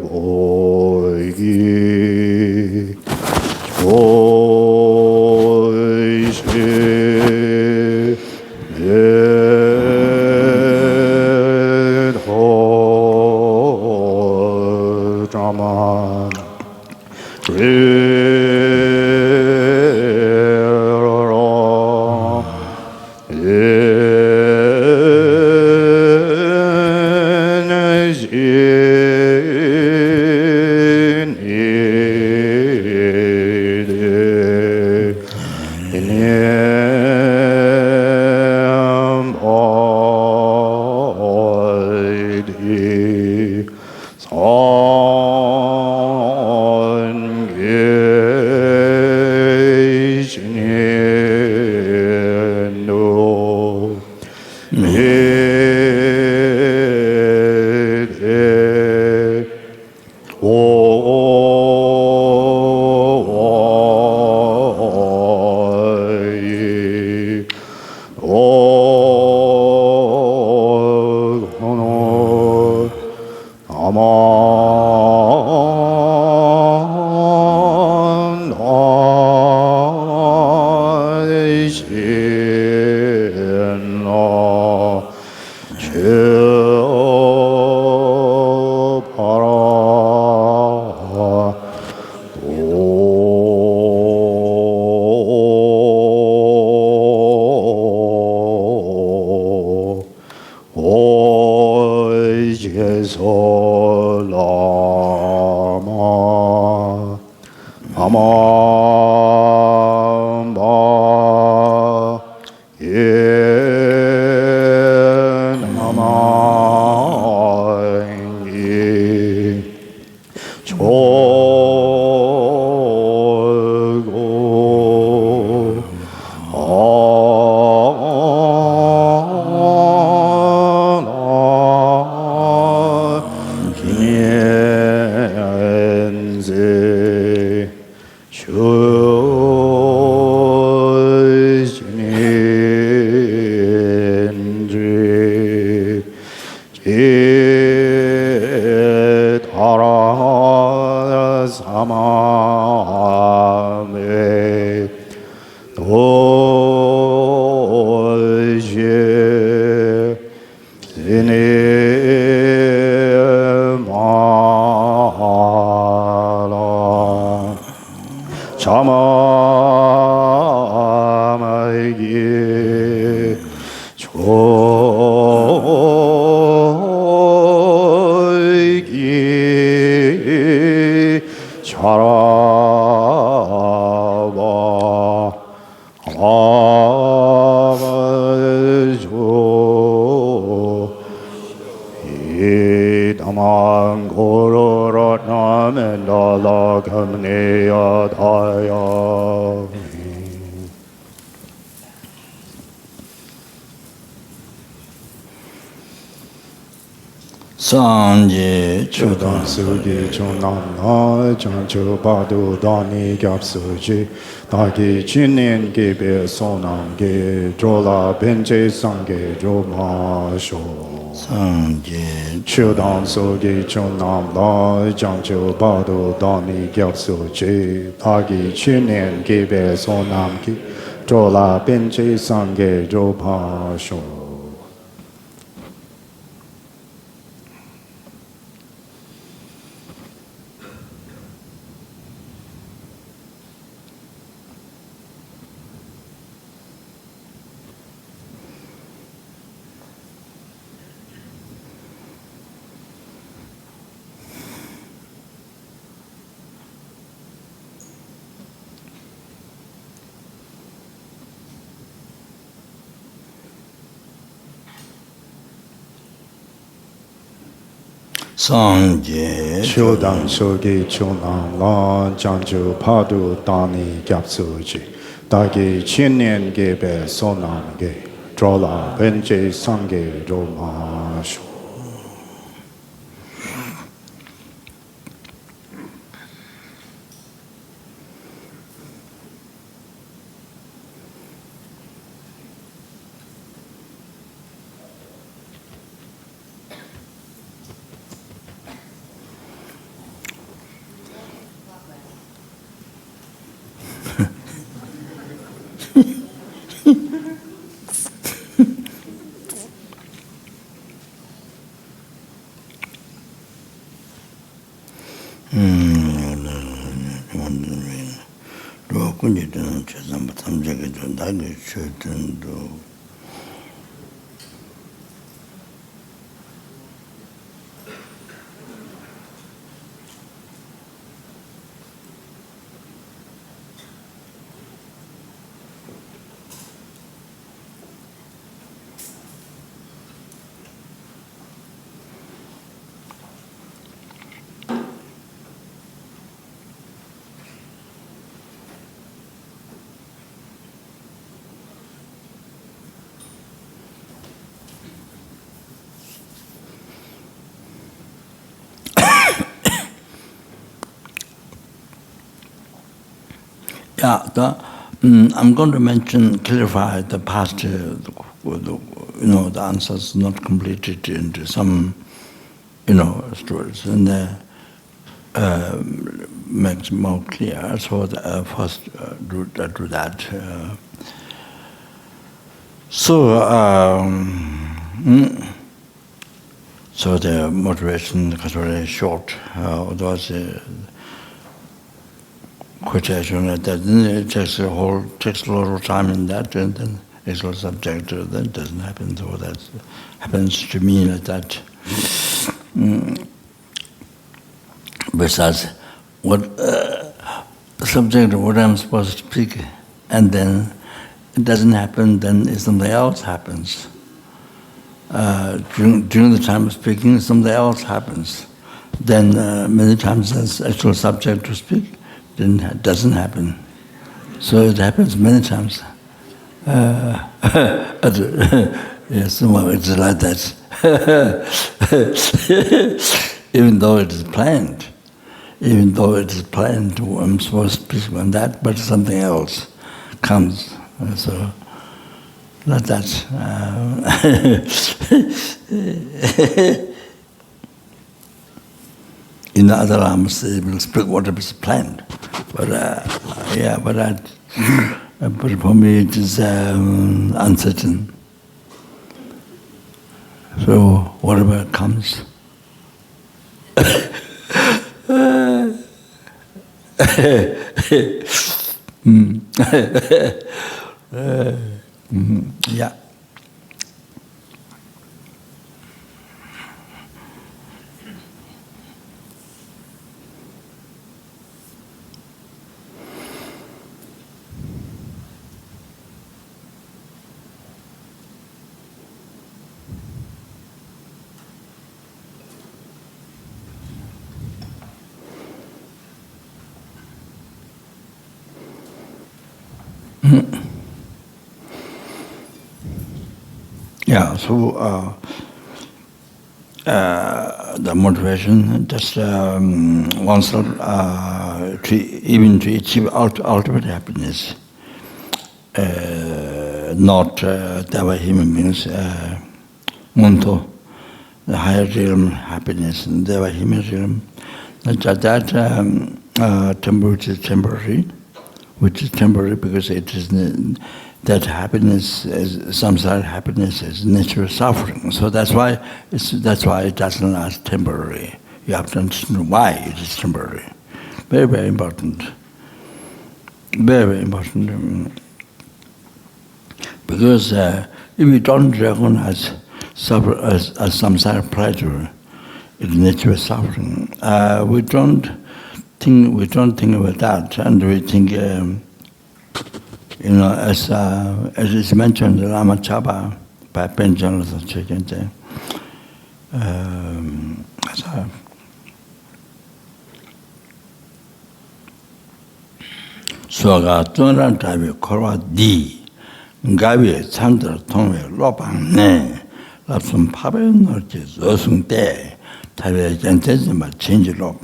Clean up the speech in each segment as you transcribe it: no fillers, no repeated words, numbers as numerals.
보이기 상제 초당 수기 중남나 장초 바도 다니 겹수지 다기 진년 개배 소남게 조라 벤제 상게 조마쇼 상제 초당 수기 중남나 장초 바도 다니 겹수지 다기 진년 개배 소남게 조라 벤제 상게 조마쇼 상제 초당 소기 초남라 장주 파도 다니 겹수지 다기 천년 개배 소남게 조라 벤제 상게 조마쇼 Yeah, I'm going to clarify the past, the answers not completed into some, stories, and makes more clear. So first do that. So the motivation was very short. It was quotation that it takes a lot of time in that, and then actual subject that doesn't happen. So that happens to me like that. Besides, what subject what I'm supposed to speak, and then it doesn't happen, then something else happens. During the time of speaking, something else happens. Then many times there's actual subject to speak, then it doesn't happen. So it happens many times. Yes, well, it's like that. Even though it is planned, I'm supposed to speak on that, but something else comes. So, like that. In the other arms, they will speak whatever is planned. But but for me it is uncertain. So whatever comes. Yeah. Yeah, so the motivation just oneself to achieve ultimate happiness, not the human beings, Munto, the higher realm happiness, and the human realm. That temporary, which is temporary because it is that happiness, samsara happiness, is natural suffering. So that's why it doesn't last temporary. You have to understand why it is temporary. Very, very important. Very, very important. Because if we don't recognize suffer as samsara pleasure, it's natural suffering. We don't think about that, and we think. As is mentioned, Lama Chaba by Benjamin Chekente. Soga Tunan Tabi Korwa Di Gavi Sandra Tongwe Lopang Ne Lapsum Pabe Norte Zosung De Tabi Gentesima Change Lop.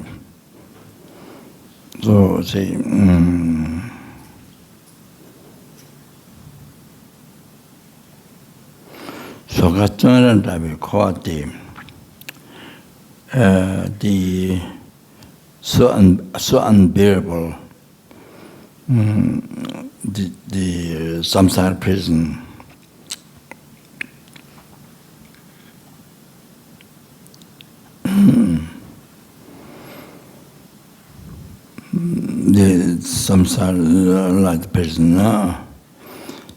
So say Sogatun Dabi called the so unbearable the samsara prison. The samsara like prison.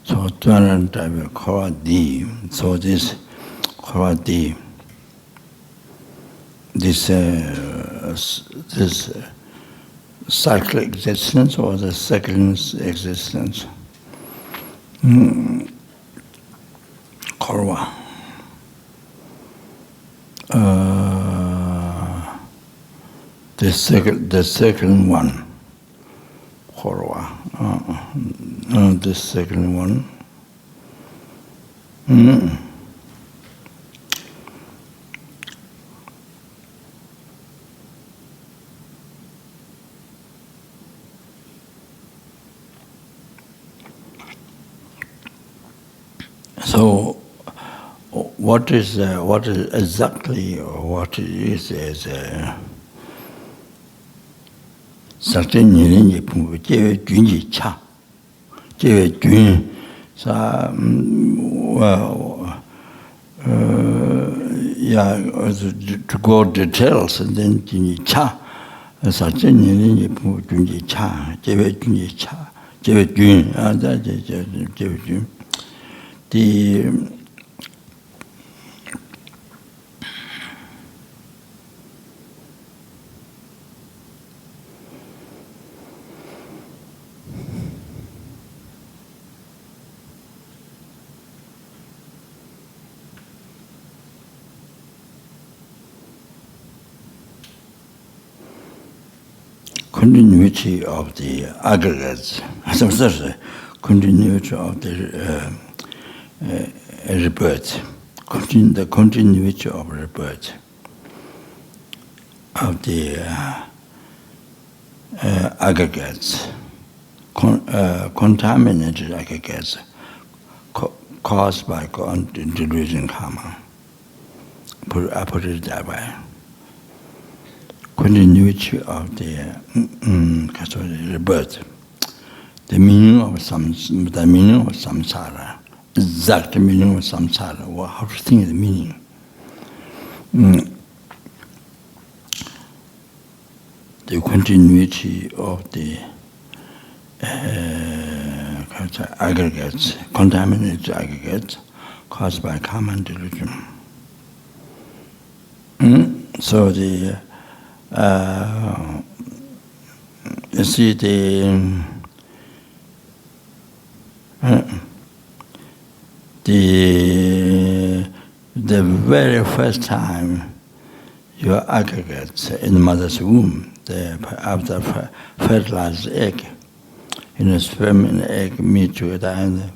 So 200 type Koradi. So this Koradi, this cycle existence or the second existence. Korwa. The second one. Korwa. The second one. So, what is exactly what it is certain yerin pung jewe junji cha, jewe jun sa to go details and then junji cha, certain yerin pung junji cha, jewe junji cha, jewe jun, that jewe jun. The continuity of the aggregates, continuity of the rebirth, the continuity of rebirth of the aggregates, contaminated aggregates caused by delusion karma. I put it that way. Continuity of the rebirth, the meaning of samsara. Exact meaning of samsara, or how to think of the meaning. The continuity of the aggregates, contaminated aggregates caused by karma and delusion. So the you see the very first time your aggregates in the mother's womb, after fertilized egg, in a sperm and egg meet together and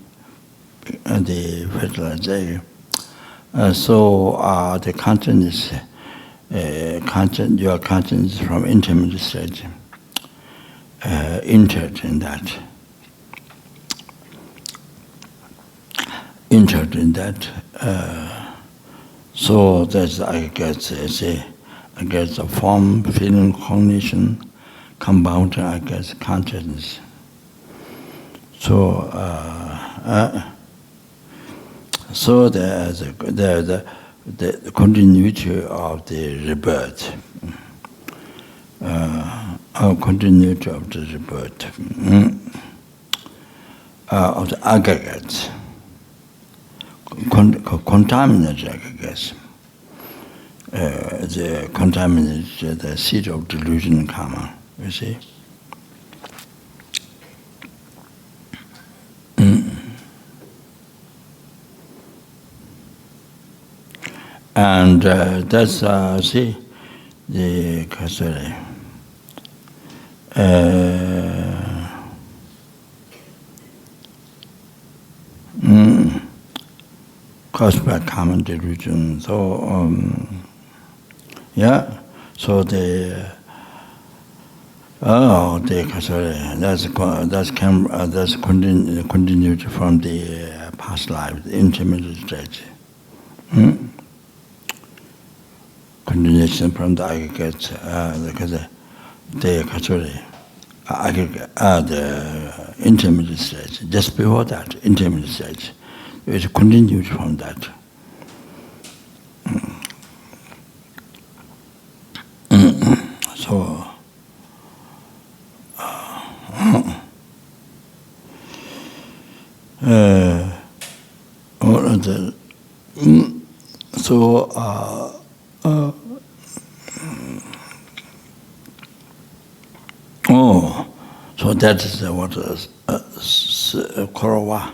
the fertilized egg. So the content is your content is from intimate stage entered in that. Entered in that, so that's I guess a form, feeling, cognition, compounding I guess consciousness. So so the continuity of the rebirth, continuity of the rebirth of the aggregates. Contaminated aggregates, the contaminated, the seed of delusion and karma, you see. And that's, see, the Kasari. Caused by common delusion. So, yeah, so the that's continued from the past life, the intimate stage. Continuation from the aggregate, the the intermediate stage. Just before that, intermediate stage. It continues from that. So, so that is what Korowa,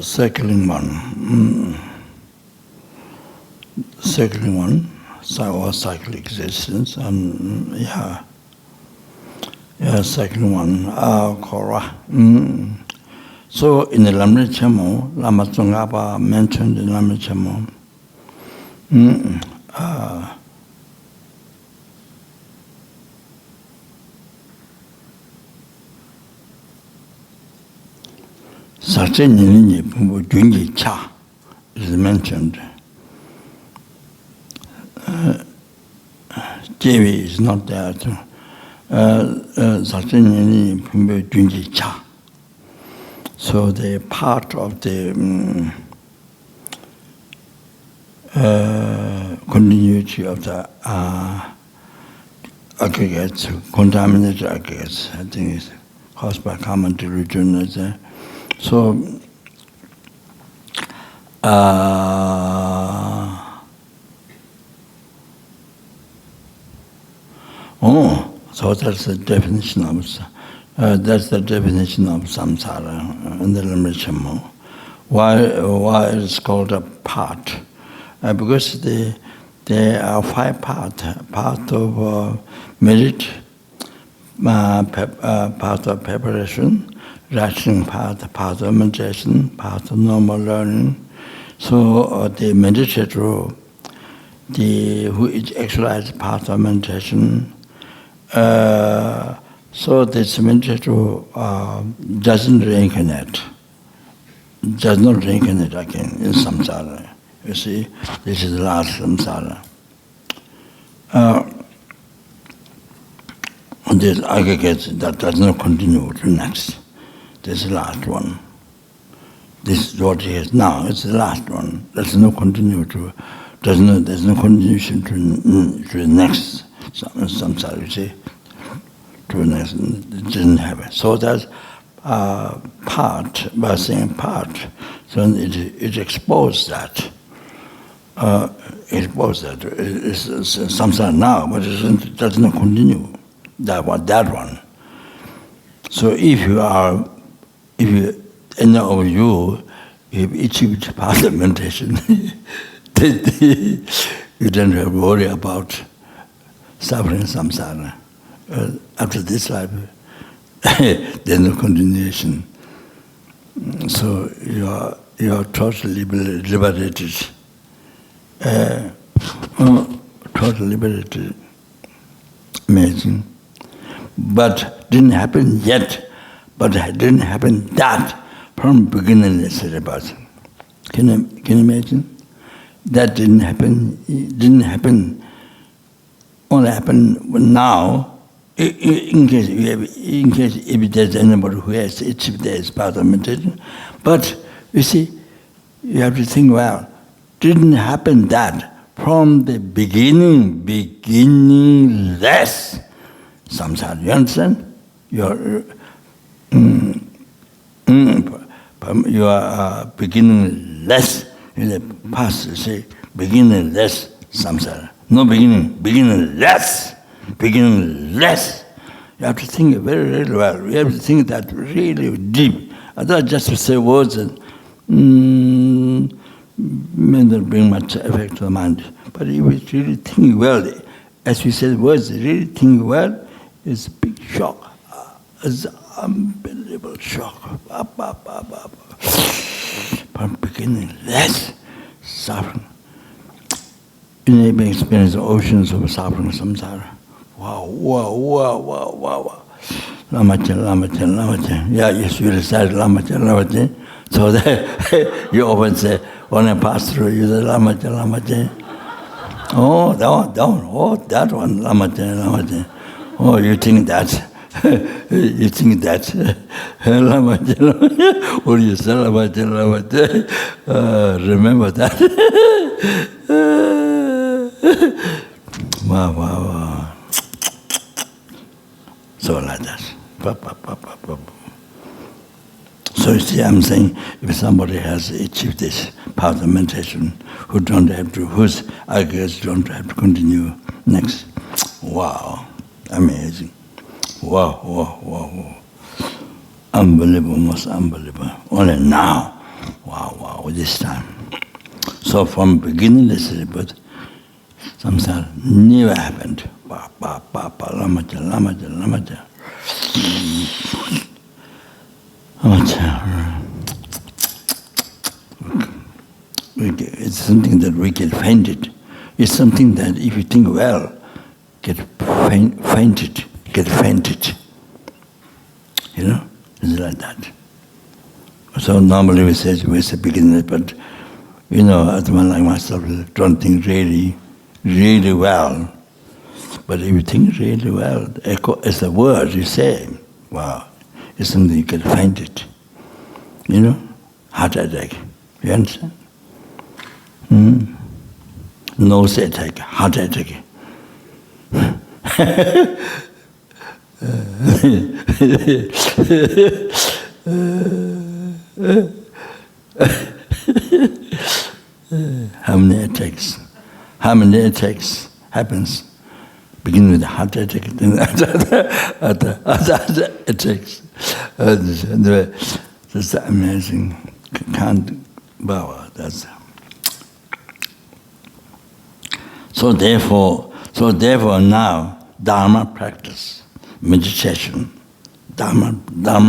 circling one. Circling one, or cycle existence, and circling one, Korowa. So in the Lamri Chamo, Lama Tsongkhapa mentioned in Lamri Chamo, Sakchen Nini Pumbu Junji Cha is mentioned. JV is not there. Sakchen Nini Pumbu Junji Cha. So the part of the continuity of the aggregates, contaminated aggregates, I think it's caused by common delusion. So, so that's the definition of samsara in the Lamrichamo. Why it's called a part? Because there are 5 parts. Part of merit, part of preparation, rationing part of meditation, part of normal learning. So the meditator, who is exercise part of meditation, so this meditator doesn't reincarnate, does not reincarnate again in samsara. You see, this is the last samsara. This aggregate that does not continue to next. This is the last one. This is what he has now. It's the last one. There's no continue to. There's no continuation to the next samsara. You see, to the next. It didn't happen. So that's part. By saying part, so it exposed that. Exposed that. It's samsara now, but it does not continue. That one. So if any of you have achieved part of meditation, you don't have to worry about suffering samsara. After this life, there's no continuation. So you are totally liberated. Totally liberated. Amazing. But didn't happen yet. But it didn't happen that from beginning. Can you imagine? That didn't happen. It didn't happen. Only happen now. In case if there's anybody who has achieved this part of meditation. But you see, you have to think, well, didn't happen that from the beginningless samsara. You understand? You are beginningless. In the past, you say beginningless samsara. No beginning, beginningless. Beginningless. You have to think very, very well. You have to think that really deep. Otherwise, just to say words and may not bring much effect to the mind. But if you really think well, as we said, words, really think well, it's a big shock. It's an unbelievable shock. From beginningless suffering. You may experience oceans of suffering, samsara. Wow. Lama. Yeah, yes, you recite Lama. So that you often say, when I pass through, you say Lama. Oh, that one, Lama. Oh, you think that? You think that? Lama, or you say Lama, remember that? Wow. So like that. So you see, I'm saying, if somebody has achieved this path of meditation, whose arguments don't have to continue next. Wow, amazing. Wow. Unbelievable, most unbelievable. Only now. Wow, this time. So from beginning, but samsara never happened. Lamaja. It's something that we get fainted. It's something that if you think well, get fainted. You know, it's like that. So normally we say beginner, but you know, as one like myself don't think really well. But if you think really well, it's the word you say, wow, it's something you can find it. You know, heart attack. You understand? Nose attack, heart attack. How many attacks happens? Begin with the heart attack, then other attacks. That's amazing. Can't bow. That's so. Therefore, now Dharma practice, meditation, Dharma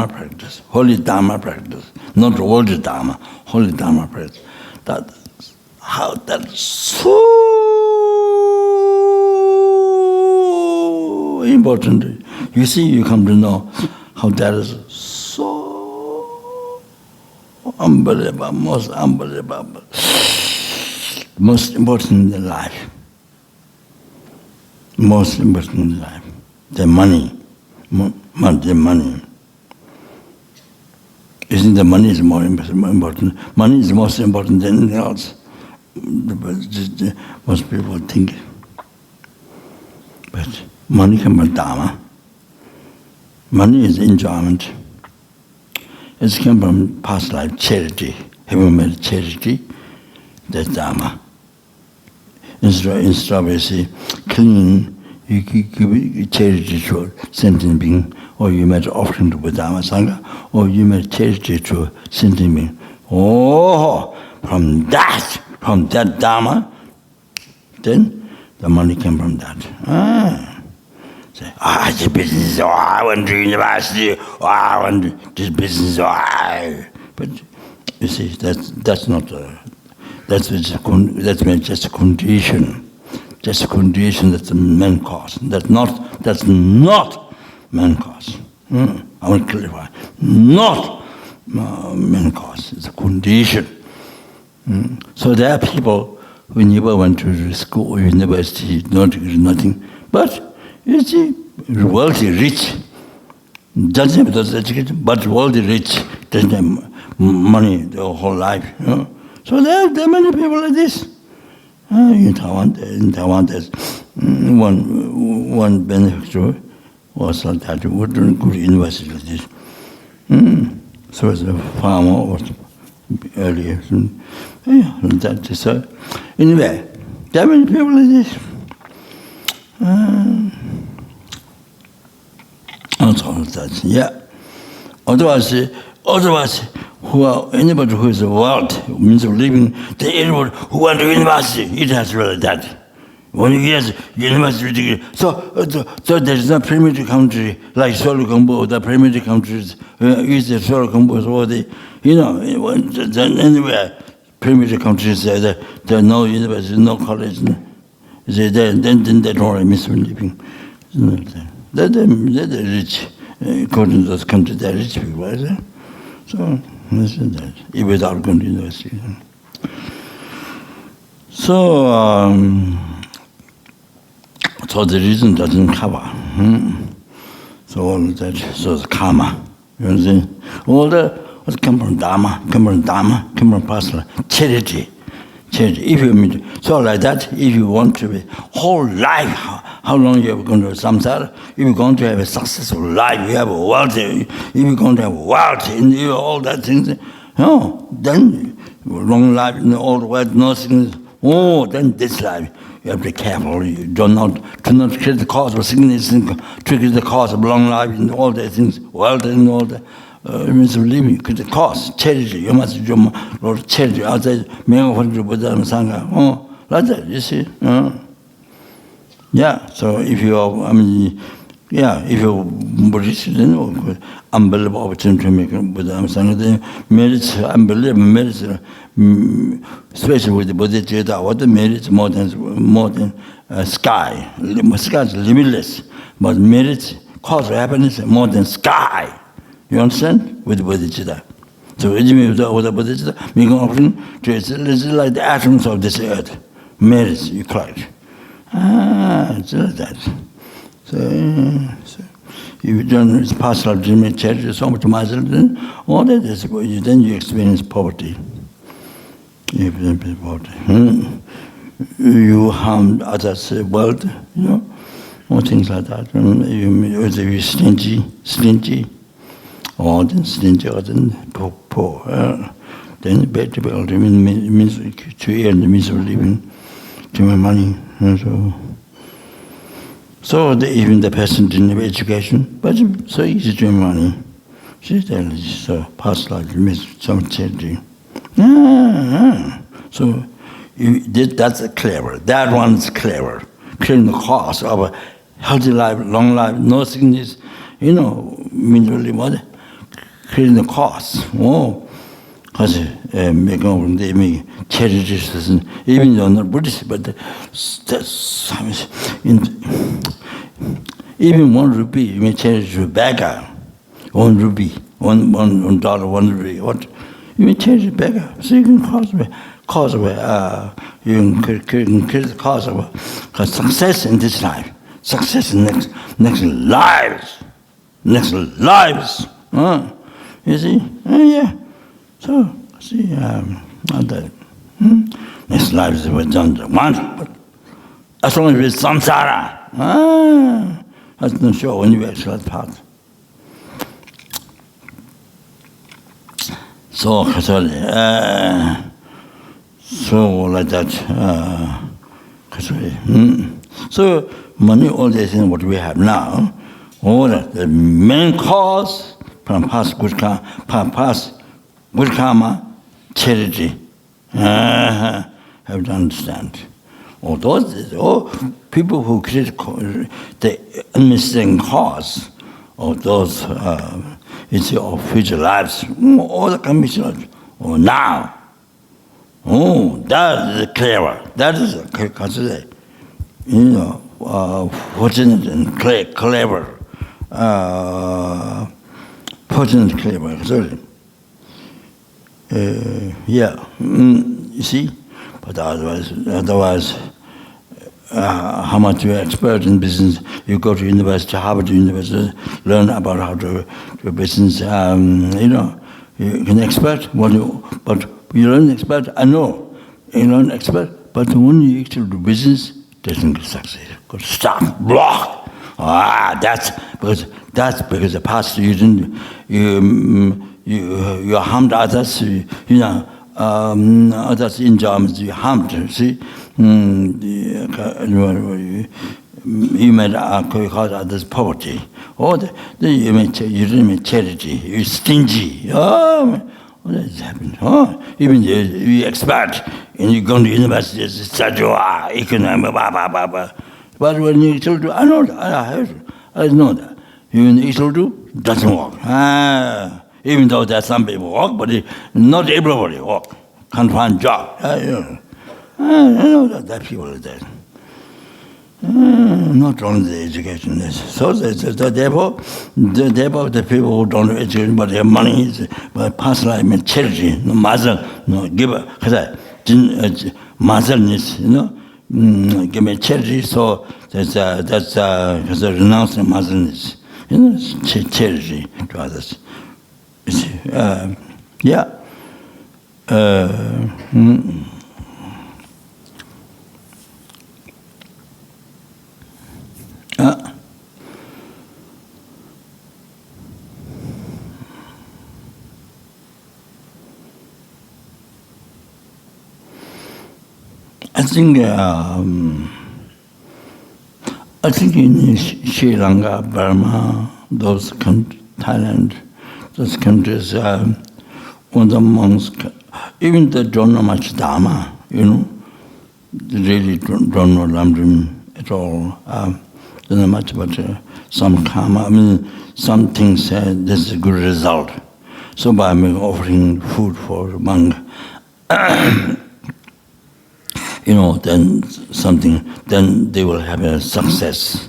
practice, holy Dharma practice, not worldly Dharma, holy Dharma practice. That's so important. You see, you come to know how that is so unbelievable, most unbelievable, most important in life. Most important in life. The money. Isn't the money is more important? Money is most important than anything else. Most people think. But money comes from Dharma. Money is enjoyment. It's come from past life charity. Having made charity, that's Dharma. Instead of you say, clean, you give charity to a sentient being, or you made offering to Buddha Sangha, or you made charity to a sentient being. Oh, from that Dharma, then the money came from that. Say, it's a business, I went to university, I went to this business, But you see, that's not that's just a condition. Just a condition, that's the main cause. That's not main cause. I want to clarify. Not main cause, it's a condition. So there are people who never went to school or university, no degree, nothing. But you see, wealthy, rich, doesn't have those education, but wealthy, rich, doesn't have money their whole life. You know? So there are many people like this. In Taiwan, there's one benefactor was like that. We didn't go to university like this. So as a farmer or earlier. So anyway, there are many people like this. Otherwise, anybody who is a world means of living, anybody who went to university, it has really that. When you get university degree, so there is no primitive country like Solo Combo, the primitive countries use the Solo Combo or anywhere primitive countries there are no university, no college, then they don't really miss living. They're rich, according to those countries, they're rich people, right? So listen that, without going to university. So the reason doesn't cover. So all that, so the karma. You understand? All the what come from Dharma, come from personal charity. If you mean so like that, if you want to be whole life, how long you are going to samsara? If you're going to have a successful life, you have a wealth. If you're going to have wealth and all that things, then long life and all the wealth, no sickness. Oh, then this life you have to be careful. You do not create the cause of sickness and trigger the cause of long life and all the things, wealth and all that. Means of living, the cause, charity. You must do more charity outside. Buddha Sangha. Oh, like that. You see. Yeah. So if you are, if you're Buddhist, then unbelievable opportunity to make Buddha Sangha. Then merits, unbelievable merits, especially with the bodhisattva. What the merits more than sky. Sky is limitless, but merits cause of happiness more than sky. You understand? With bodhicitta. So with the bodhicitta, we can often trace it like the atoms of this earth. Merits, you collect. It's like that. So if you don't pass out dreaming charity so much myself, then all that is then you experience poverty. You experience poverty. You harm others' world, or things like that. You're stingy. Or then stingy, or then poor. Then bad to be ultimate means to earn the means of living, to make money. So even the person didn't have education, but so easy to make money. So past life means some charity. So that's clever. That one's clever. Clearing the cause of a healthy life, long life, no sickness. Means really what? Creating the cause. Because they make charities, even though not Buddhist, but even 1 rupee, you may charity to a beggar. 1 rupee, $1, 1 rupee. What? You may charity to a beggar. So you can you can create the cause of success in this life, success in next lives. Next lives. You see? Yeah. So, see, that. Next lives were done once, but as long as it's samsara, that's not sure when you actually path. So, like that. So, money, all these things, what we have now, all the main cause from past good karma, charity. Have to understand. All people who create the unmistaken cause of those it's your future lives, all the conditions. Now. That is clever. That is considered, fortunate and clever. Fortunate, clever. Sorry. You see, but otherwise, how much you're expert in business? You go to university, Harvard University, learn about how to do business. You can expert, but you learn expert. I know you learn expert, but when you actually do business, doesn't succeed. Got to stop, block. That's because the past you didn't you harmed others. Others enjoyments you harmed. See, you made cause others poverty. Or you didn't make charity. You stingy. What has happened? Even you expert and you go to university, study economic, But when you still do, I know that. I know that. Even you still do, doesn't work. Even though there are some people work, but not everybody work. Can't find job. I know that people are there. Not only the education. So therefore, the people who don't have education but have money, but pass life in charity, no mazel, no giver. Because mazel needs, give me charity. So that's because renouncing mazelness. charity to others. You see, yeah. I think in Sri Lanka, Burma, Thailand, those countries, when the monks, even they don't know much Dharma, they really don't know Lamrim at all. Don't know much about some karma. I mean, some things say this is a good result. So by offering food for a monk, then they will have a success.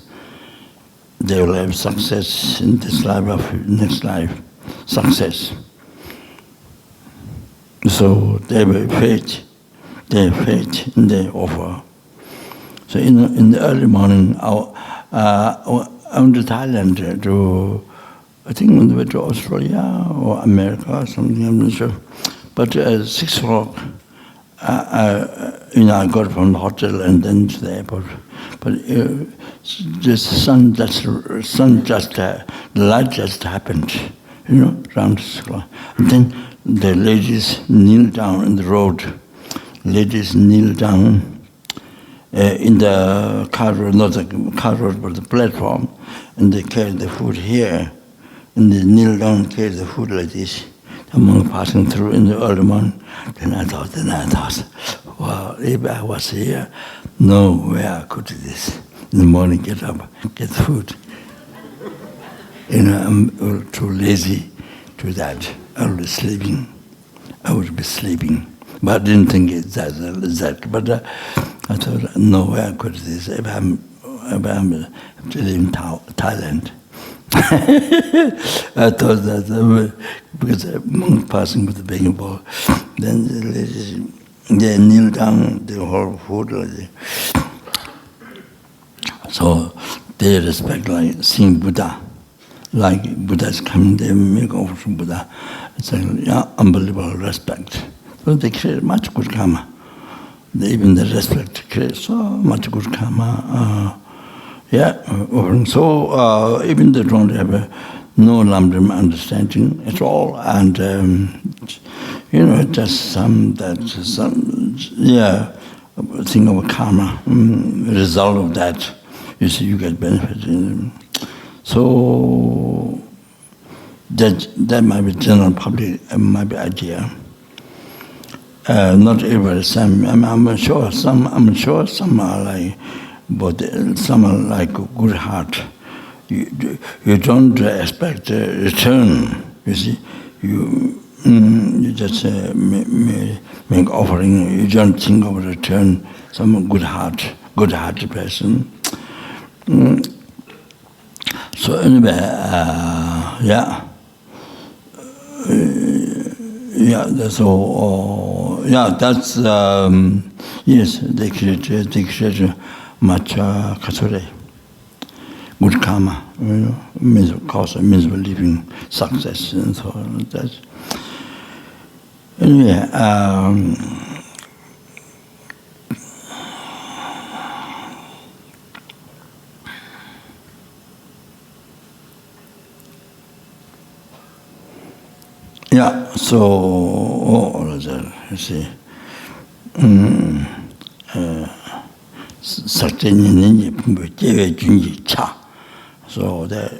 They will have success in this life, of next life, success. So they have faith, and they offer. So in the early morning, I went to Thailand I think we went to Australia or America or something, I'm not sure. But at 6 o'clock, I got from the hotel and then to the airport. But the light just happened, around 6 o'clock. And then the ladies kneel down in the road. Ladies kneel down in the car road, not the car road, but the platform, and they carry the food here. And they kneel down and carry the food like this. The monk passing through in the early morning. Then I thought, wow, if I was here, no way I could do this. In the morning, get up, get food. I'm too lazy to that. I would be sleeping. But I didn't think it's that. But I thought, no way I could do this if I'm still in Thailand. I thought that because a monk passing with the begging bowl, then the ladies, they kneel down, they hold food like this. So they respect like seeing Buddha. Like Buddha is coming, they make offer to Buddha. It's like unbelievable respect. So they create much good karma. Even the respect creates so much good karma. So even they don't have no Lamrim understanding at all, and just thing of a karma, result of that. You see, you get benefit. So that might be general public, might be idea. Not everybody. I'm sure some are like. But some are like a good heart. You don't expect a return. You see, you just make offering. You don't think of a return. Some good-hearted person. So anyway, That's all. That's yes. They create much kasure, good karma, means believing success and so on. That's anyway. So you see. So that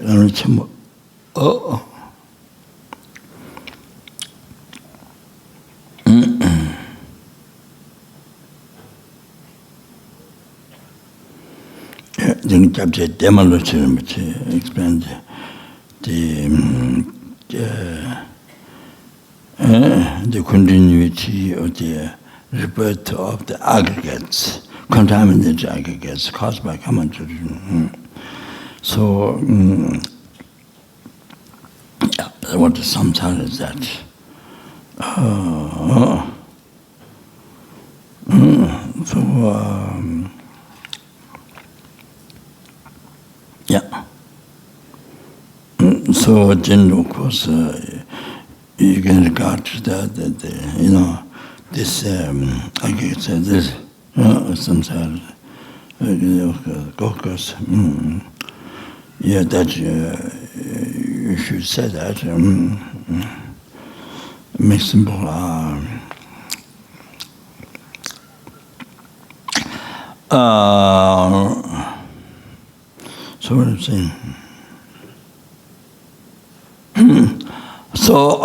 then chapter demolition which explained the continuity of the rebirth of the aggregates, contaminated aggregates caused by common tradition. So, what the samsara is that? So then, of course, you can regard that this, I guess, this samsara, caucus. Yeah, that you should say that. Makes simple. So what I'm saying. So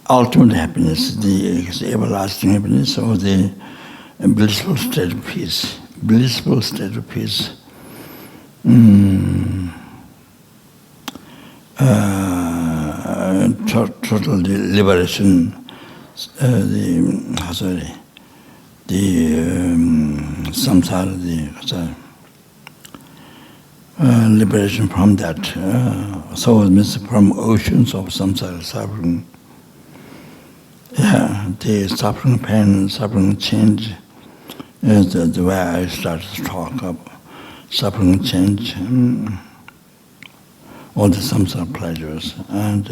ultimate happiness, the everlasting happiness, or the blissful state of peace. Blissful state of peace. Total liberation. Samsara, liberation from that. So it means from oceans of samsara suffering. Yeah, the suffering, pain, suffering, change is the way I started to talk about suffering, change, all the samsara pleasures. And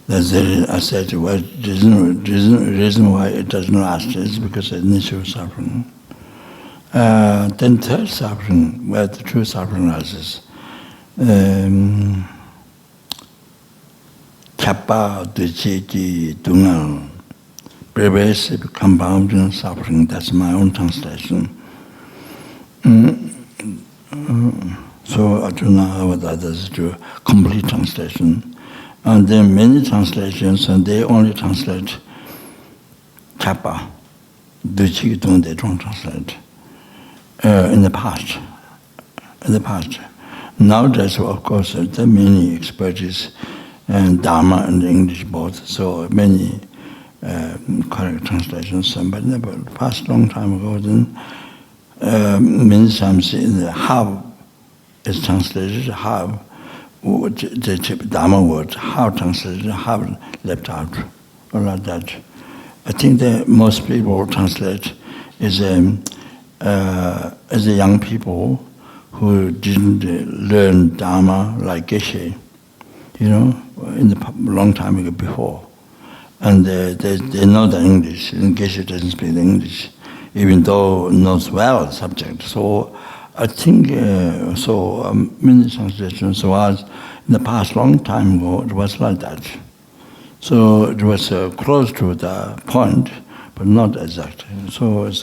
that's I said, the reason why it doesn't last is because of the nature of suffering. Then third suffering, where the true suffering arises. Kappa duchi dungal, pervasive compounding suffering. That's my own translation. So I do not know what others do. Complete translation. And there are many translations, and they only translate kappa. Duchi dung they don't translate. In the past. Nowadays, of course, there are many expertise and Dharma and English both, so many correct translations. But in the past, long time ago, then many times in the how is translated, how the Dharma word, how translated, how left out, or like that. I think that most people translate as a young people who didn't learn Dharma like Geshe, in the long time ago before. And they know the English, and Geshe doesn't speak English, even though knows well the subject. So I think, many translations was, in the past long time ago, it was like that. So it was close to the point, but not exact. So it's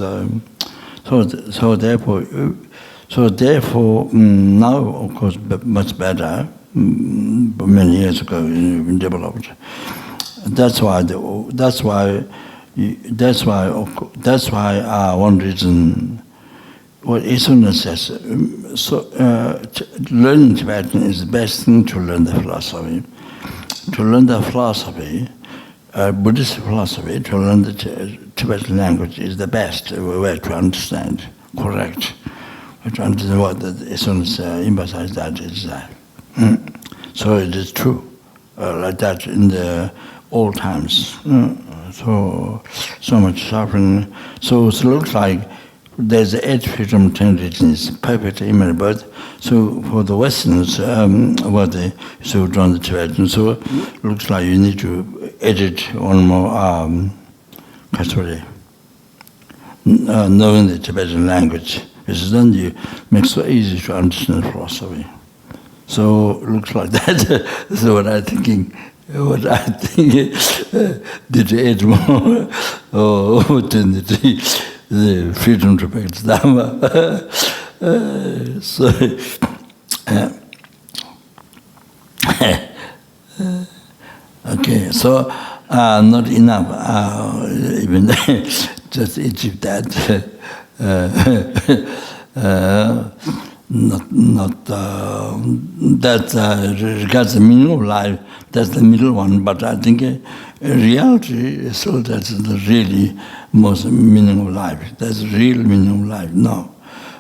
therefore, now of course much better. Many years ago, been developed. That's why one reason. What Isuna says, learning Tibetan is the best thing to learn the philosophy. To learn the philosophy, Buddhist philosophy, to learn the Tibetan language is the best way to understand, correct. To understand what Isuna emphasized that is that. So it is true, like that in the old times. So much suffering. So it looks like there's 8 freedom, 10 religions, perfect human birth. So for the Westerners, so drawn the Tibetan, so it looks like you need to edit one more, knowing the Tibetan language. Because then you make it so easy to understand philosophy. So it looks like that. So what I think did add more opportunity. The freedom to practice Dharma. Okay, so not enough, even just achieve that. That regards the meaning of life, that's the middle one, but I think reality, so that's the really most meaning of life. That's the real meaning of life. No.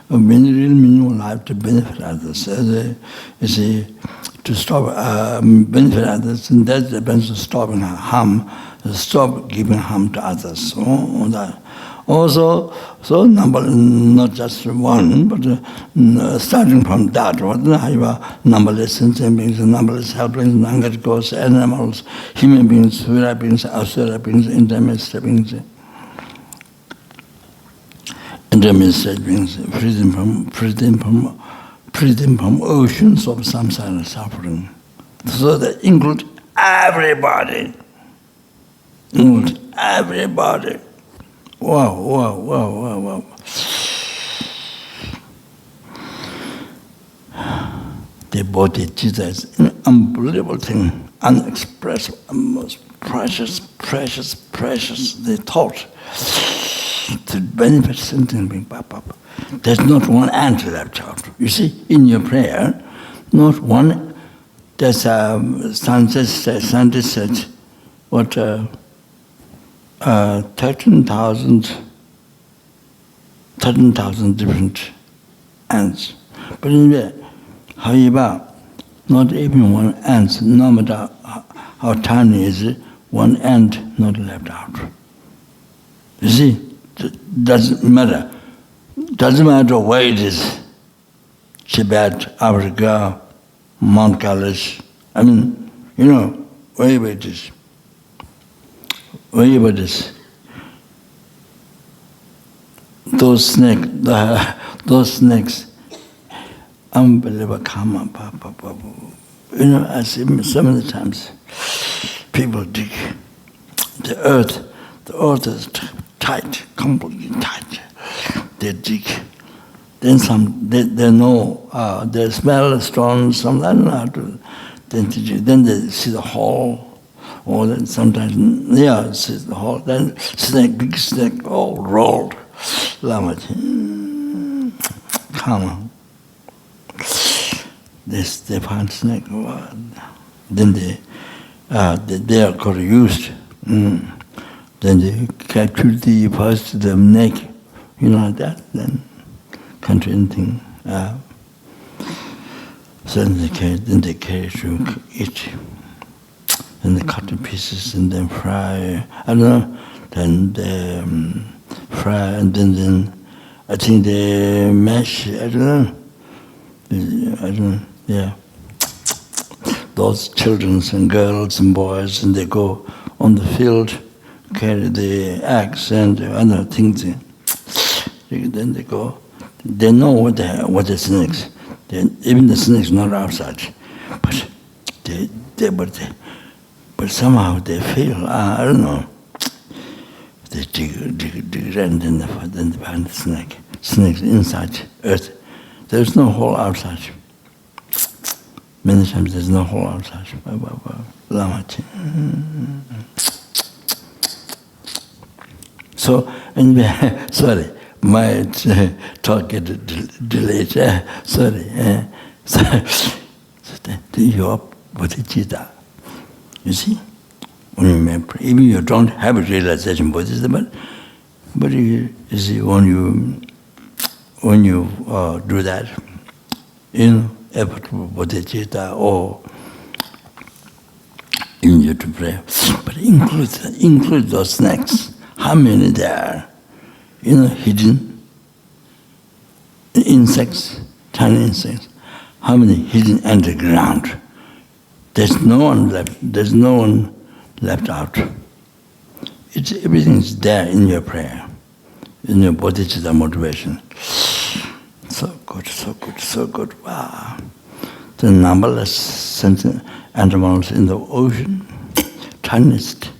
The real meaning of life to benefit others. You see, to stop benefit others, and that depends on stopping harm, stop giving harm to others. Also, so number, not just one, but starting from that, numberless sentient beings, numberless helplings, non-categorical animals, human beings, Surya beings, Asura beings, intermediate beings, freedom from oceans of samsara suffering. So that include everybody. Include everybody. Wow, wow, wow, wow, wow. The bodhicitta is an unbelievable thing, unexpressible, most precious, precious, precious, the thought to benefit sentient being. There's not one ant left out. You see, in your prayer, not one, there's a scientist said, what, 13,000 different ants. But anyway, however, not even one ant, no matter how tiny is it, one ant not left out. You see, doesn't matter. Doesn't matter where it is, Tibet, Africa, Mount Kailash, I mean, you know, wherever it is. Wherever it is. Those snakes, unbelievable karma. You know, I see so many times people dig. The earth is tight, completely tight. They dig. Then they know, they smell the stones, then they see the hole. Or then sometimes, see the hole. Then big snake, all rolled. Lama, karma. They find snake. Then they are got used. Then they capture the first the neck, you know that. Then can't do anything. So then they carry to eat. And they cut in pieces and then fry. I don't know. Then they fry and then I think they mash. I don't know. Yeah. Those children and girls and boys, and they go on the field, carry the axe and other things. Then they go. They know what the snakes. Even the snakes not outside, but somehow they feel, I don't know. They dig, and then they find the snake. Snakes inside earth. There's no hole outside. Many times there's no hole outside. Lama. So, anyway, sorry, my talk get delayed. Sorry. So your bodhicitta. You see, when you remember, even you don't have a realization bodhicitta, but you see, when you do that, effort for bodhicitta or in you to pray, but include those snakes. How many there are? Hidden insects, tiny insects. How many hidden underground? There's no one left out. Everything is there in your prayer, in your bodhicitta motivation. So good. Wow. The numberless sentient animals in the ocean, tiniest,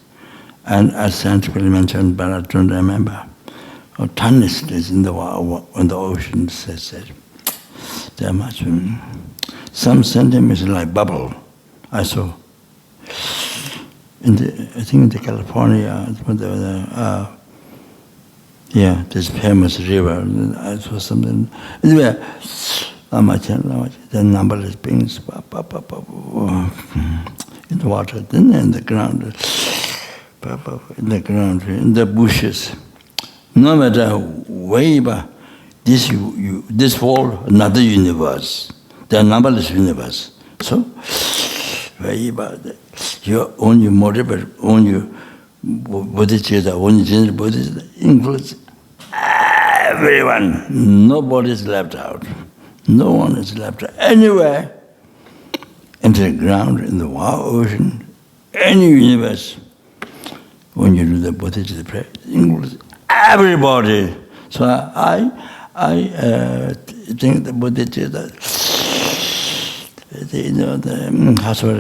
and as scientifically mentioned, but I don't remember. Tiniest is in the ocean, said. There much. Some sentiments like bubble. I saw. I think in California, this famous river. I saw something. Anyway, the numberless beings in the water, then in the ground, in the bushes. No matter where, this world, another universe. There are numberless universe. So, wherever when you motivate, when you bodhicitta, when you generate bodhicitta, includes everyone. Nobody is left out. No one is left out. Anywhere, into the ground, in the wild ocean, any universe, when you do the bodhisattva prayer, includes everybody. So I think the bodhisattva,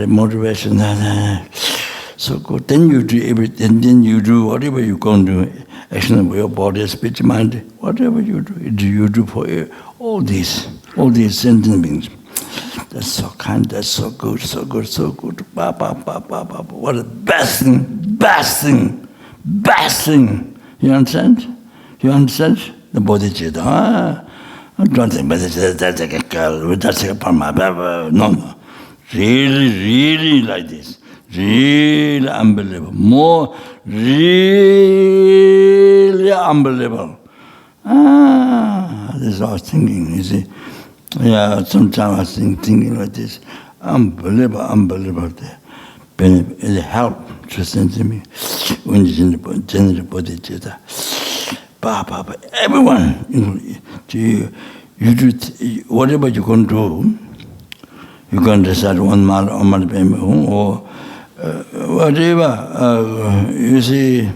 the motivation, so good. Then you do everything. Then you do whatever you can do. Action of your body, speech, mind, whatever you do for all these sentient beings. That's so kind, that's so good, so good, so good. Ba, ba, ba, ba, ba. What a best thing. You understand? You understand? The bodhisattva. I don't think bodhisattva, that's like a girl, that's like a parma. No. Really like this. Really unbelievable. More really unbelievable. This is what I was thinking, you see. Yeah, sometimes I was thinking like this. Unbelievable. The help to send to me when it's in the general bodhisattva. Everyone, you do whatever you can do. You can decide 1 mile or whatever. You see,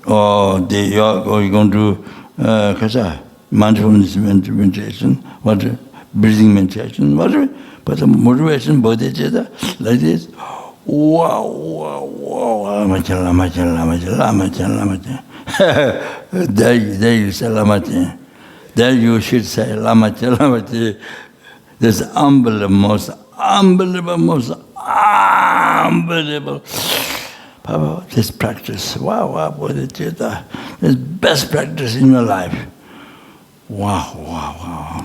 or you're going to do mindfulness meditation, whatever, breathing meditation, whatever. But the motivation, bodhisattva, like this. Wow. Lama. There you say Lama. There you should say Lama. This unbelievable, most unbelievable. Papa, this practice, wow, bodhisattva, this best practice in your life. Wow.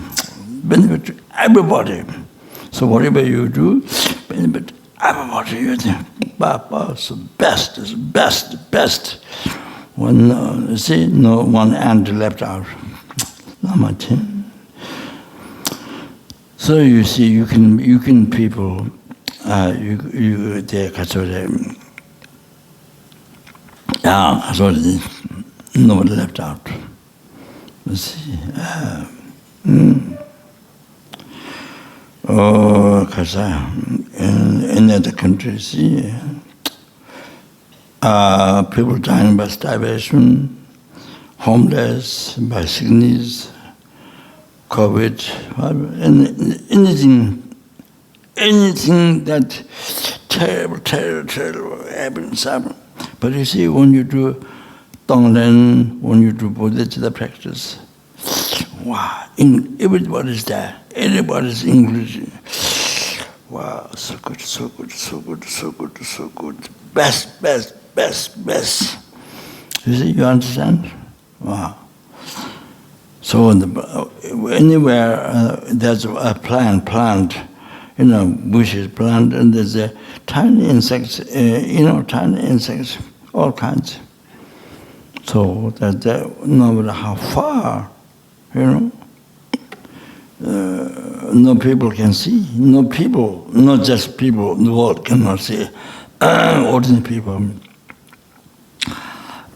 Benefit to everybody. So whatever you do, benefit to everybody. You do. Papa, it's the best. One, see, no one end left out. Lama. So you see, you can people, nobody left out. You see, in other countries, see, people dying by starvation, homeless, by sickness, COVID, anything that terrible happens. But you see, when you do Tonglen, when you do bodhisattva practice, wow, everybody's there. Everybody's English. Wow, so good. Best. You see, you understand? Wow. So anywhere there's a plant, bushes plant, and there's a tiny insects, all kinds. So that no matter how far, no people can see. No people, not just people, the world cannot see. Ordinary people.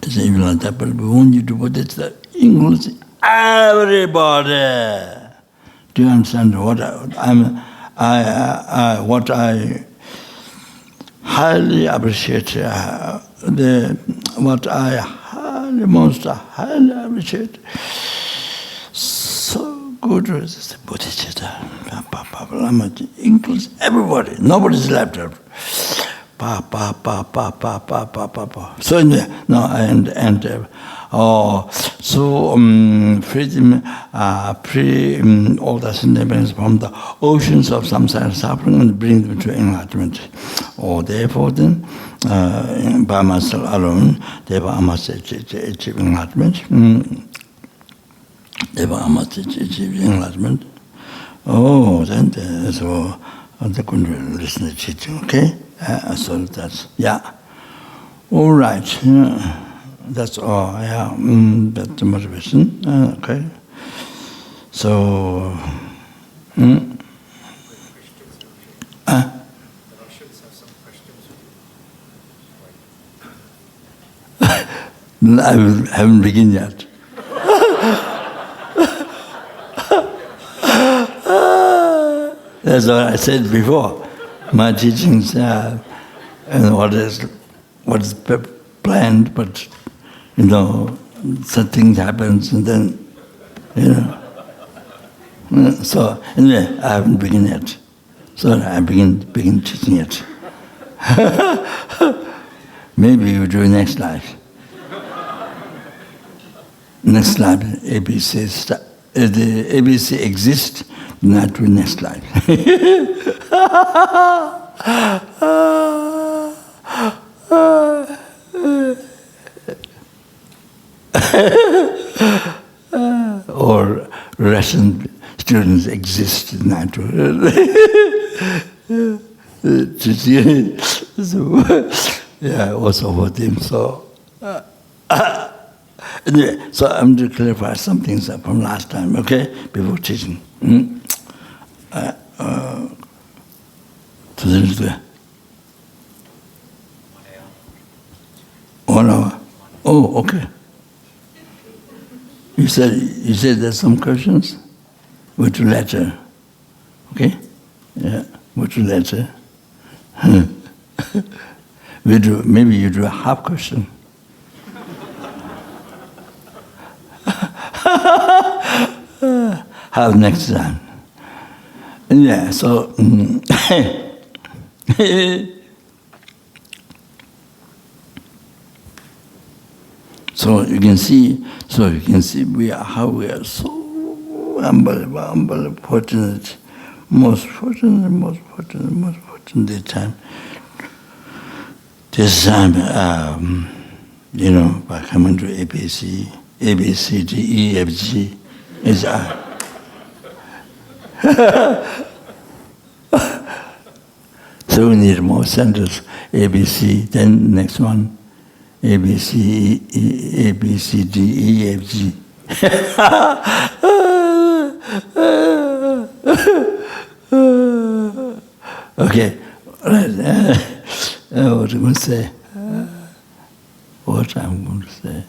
It's even like that, but when you do what it's the English, everybody. Do you understand what I highly appreciate? What I most highly appreciate. So good is the bodhisattva. Includes everybody. Nobody's left out. So freedom, free all the sentient from the oceans of samsara suffering and bring them to enlightenment. Therefore then, by myself alone, therefore I must achieve enlightenment. Therefore I must achieve enlightenment. Then so they couldn't listen to teaching, okay? So that's, all right. That's all, that's the motivation, okay. So, I haven't begun yet. That's what I said before. My teachings, and what is planned, but such things happens, and then So anyway, I haven't begun yet. So I begin teaching it. Maybe you do next life. Next life, ABC. If the ABC exists, not do next life. Or Russian students exist not to. So, yeah, also for them. So, anyway, so I'm to clarify some things from last time, okay, before teaching. To the 1 hour. Oh, okay. You said there's some questions? Which letter? Okay? Yeah, which letter? Maybe you do a half question. Have next time. Yeah, so so you can see how we are so humble, fortunate, most fortunate this time, by coming to ABC, A, B, C, D, E, F, G, is I. So we need more centers, A, B, C, then next one, A, B, C, A, B, C, D, E, F, G. Okay, right. What am I going to say? What I'm going to say?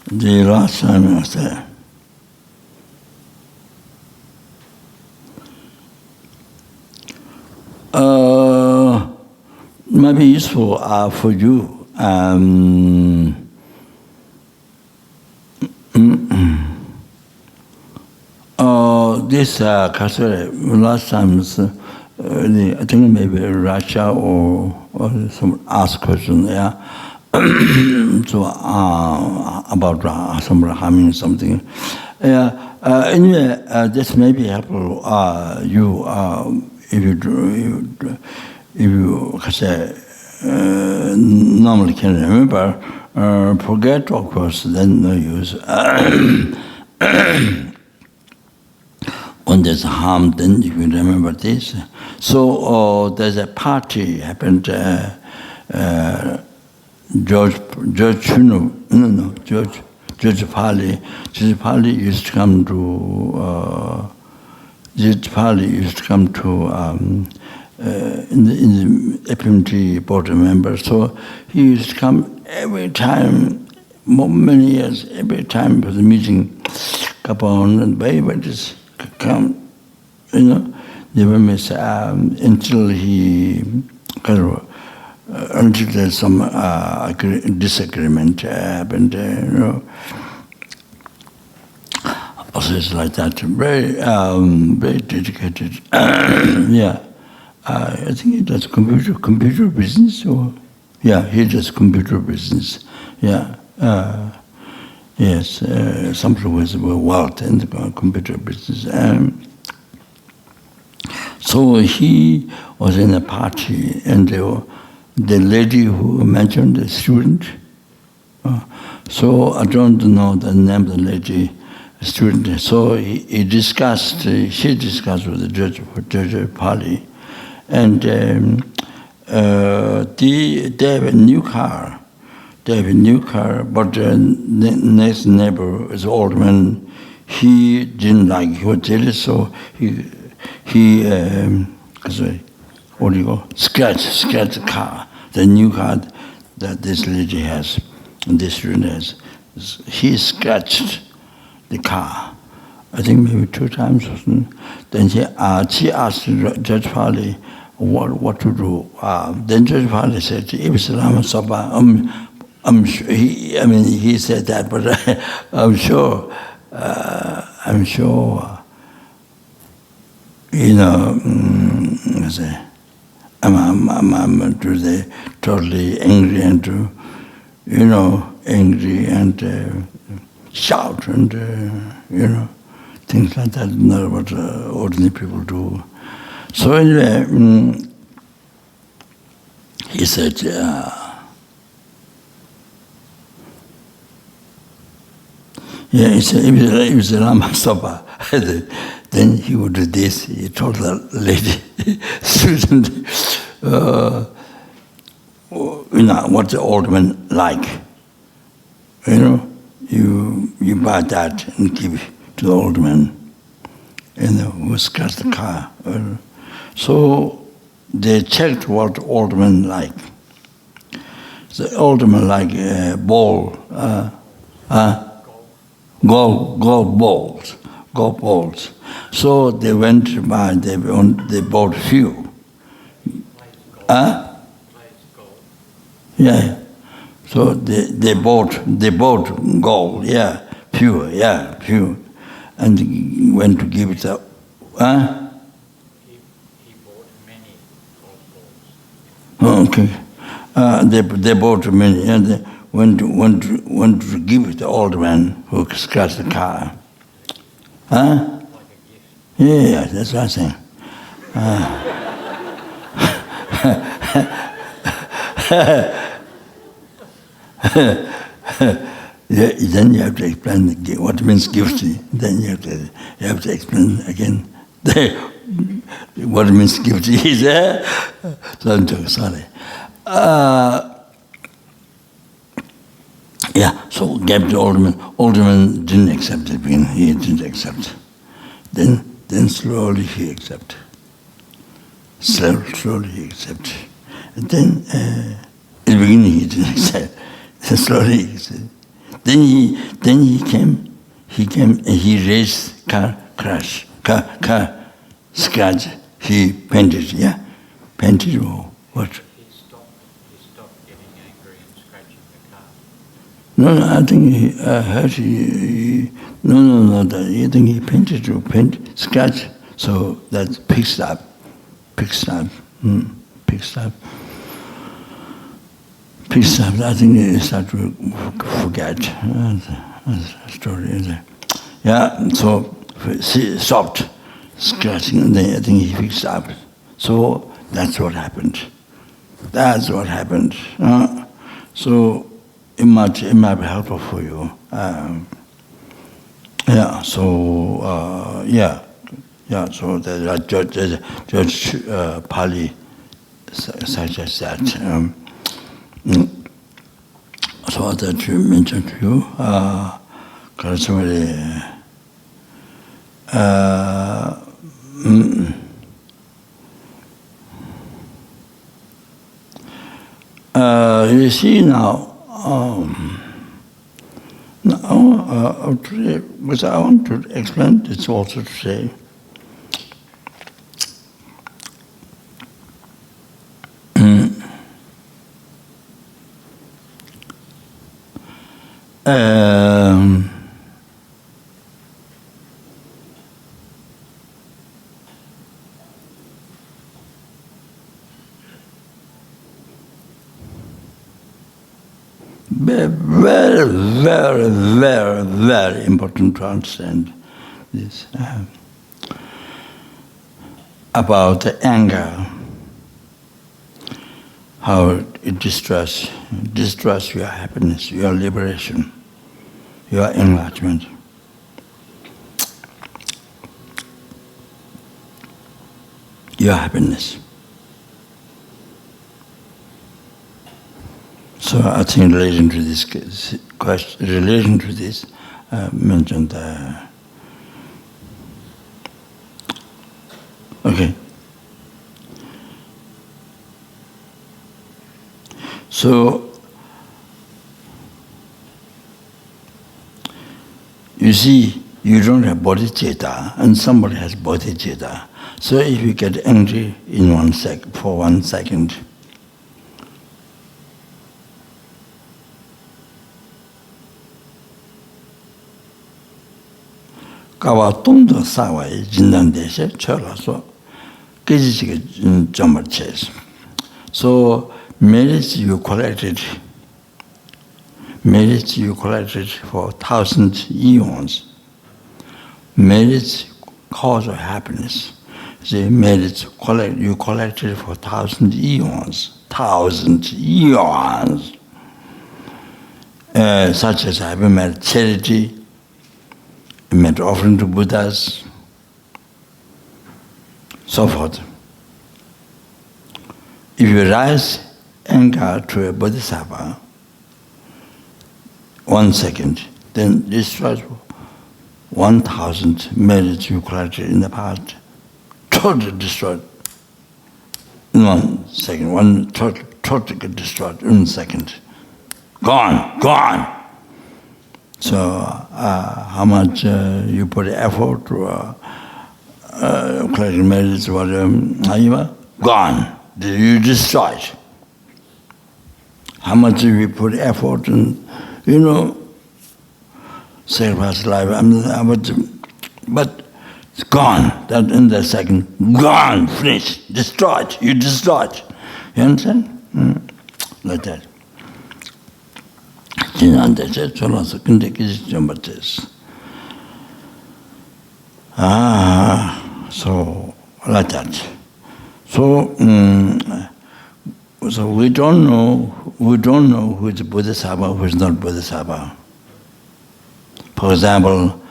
The last time I said, might be useful for you. This last time, I think maybe Russia or some ask question there. So about some harming something. Anyway, this may be helpful you if you normally can remember. Forget, of course, then no use. When there's harm, then you can remember this. So there's a party happened. George Pali used to come to in the FPMT board member. So he used to come every time, many years, every time for the meeting. Capone and baby just come, never miss until he until there's some disagreement happened, Also, it's like that. Very, very dedicated. Yeah, I think he does computer business, or he does computer business. Yeah, yes, something with wealth and computer business. So he was in a party, and the lady who mentioned the student. So I don't know the name of the lady, student. So she discussed with the Judge Pali, and they have a new car. But the next neighbor is an old man. He didn't like, he was jealous, so he what do you call, scratch the car, the new car that this lady has, and this student has. He scratched the car, I think maybe 2 times or something. Then she asked Judge Pali what to do. Then Judge Pali said, if it's Lama Zopa, I'm sure, he said that, but I'm sure, I'm totally angry and shout and things like that. Not what ordinary people do. So anyway, he said, he said, if it was a Lama Zopa, then he would do this. He told the lady, student, what the old men like. You buy that and give it to the old man, who scratched the car. So they checked what old men like. The old men like golf balls. So they went to buy. They bought few. Yeah. So they bought gold. Yeah, pure. Yeah, pure. And he went to give it up. He bought many gold balls. Okay. They bought many, and they went to give it to the old man who scratched the car. Like a gift. Yeah, that's what I'm saying. Yeah, then you have to explain what means guilty. Then you have to explain again what means guilty is. So I'm sorry. Yeah, so gave the old man. Old man didn't accept it. He didn't accept. Then slowly he accepted. Slowly he accepted. And then in the beginning he didn't accept. Then slowly he accepted. Then he came and he raised car scratch. He painted, yeah? Painted or what? He stopped getting angry and scratching the car. No, I think I heard I think he painted to scratch, so that picks up. I think he started to forget the story. Yeah, so he stopped scratching, and then I think he fixed up. So that's what happened. So it might be helpful for you. So the Judge Pali suggests that. So that you mentioned to you, you see now, today, because I want to explain this also today. Very important to understand this about the anger, how it destroys your happiness, your liberation, your enlightenment. Your happiness. So I think in relation to this question, mentioned So, you see, you don't have bodhicitta, and somebody has bodhicitta. So if you get angry in for 1 second, 가와 똥도 싸와야 진단대세 쳐라서 깨지게 점을 쳤어. So merits you collected for 1,000 eons. Merits cause of happiness. The merits you collected for 1,000 eons. 1,000 eons. Such as having made charity, made offering to Buddhas, so forth. If you rise anger to a bodhisattva, 1 second, then destroys 1,000 merits you collected in the past. Totally destroyed in 1 second. Totally destroyed in 1 second. Gone. So how much you put effort to collecting merits, whatever, gone. You destroyed. How much you put effort and, sacrifice life, but it's gone. That in the second, gone, finished, destroyed. You destroyed. You understand? Like that. So like that. So we don't know who is bodhisattva, who is not bodhisattva. For example,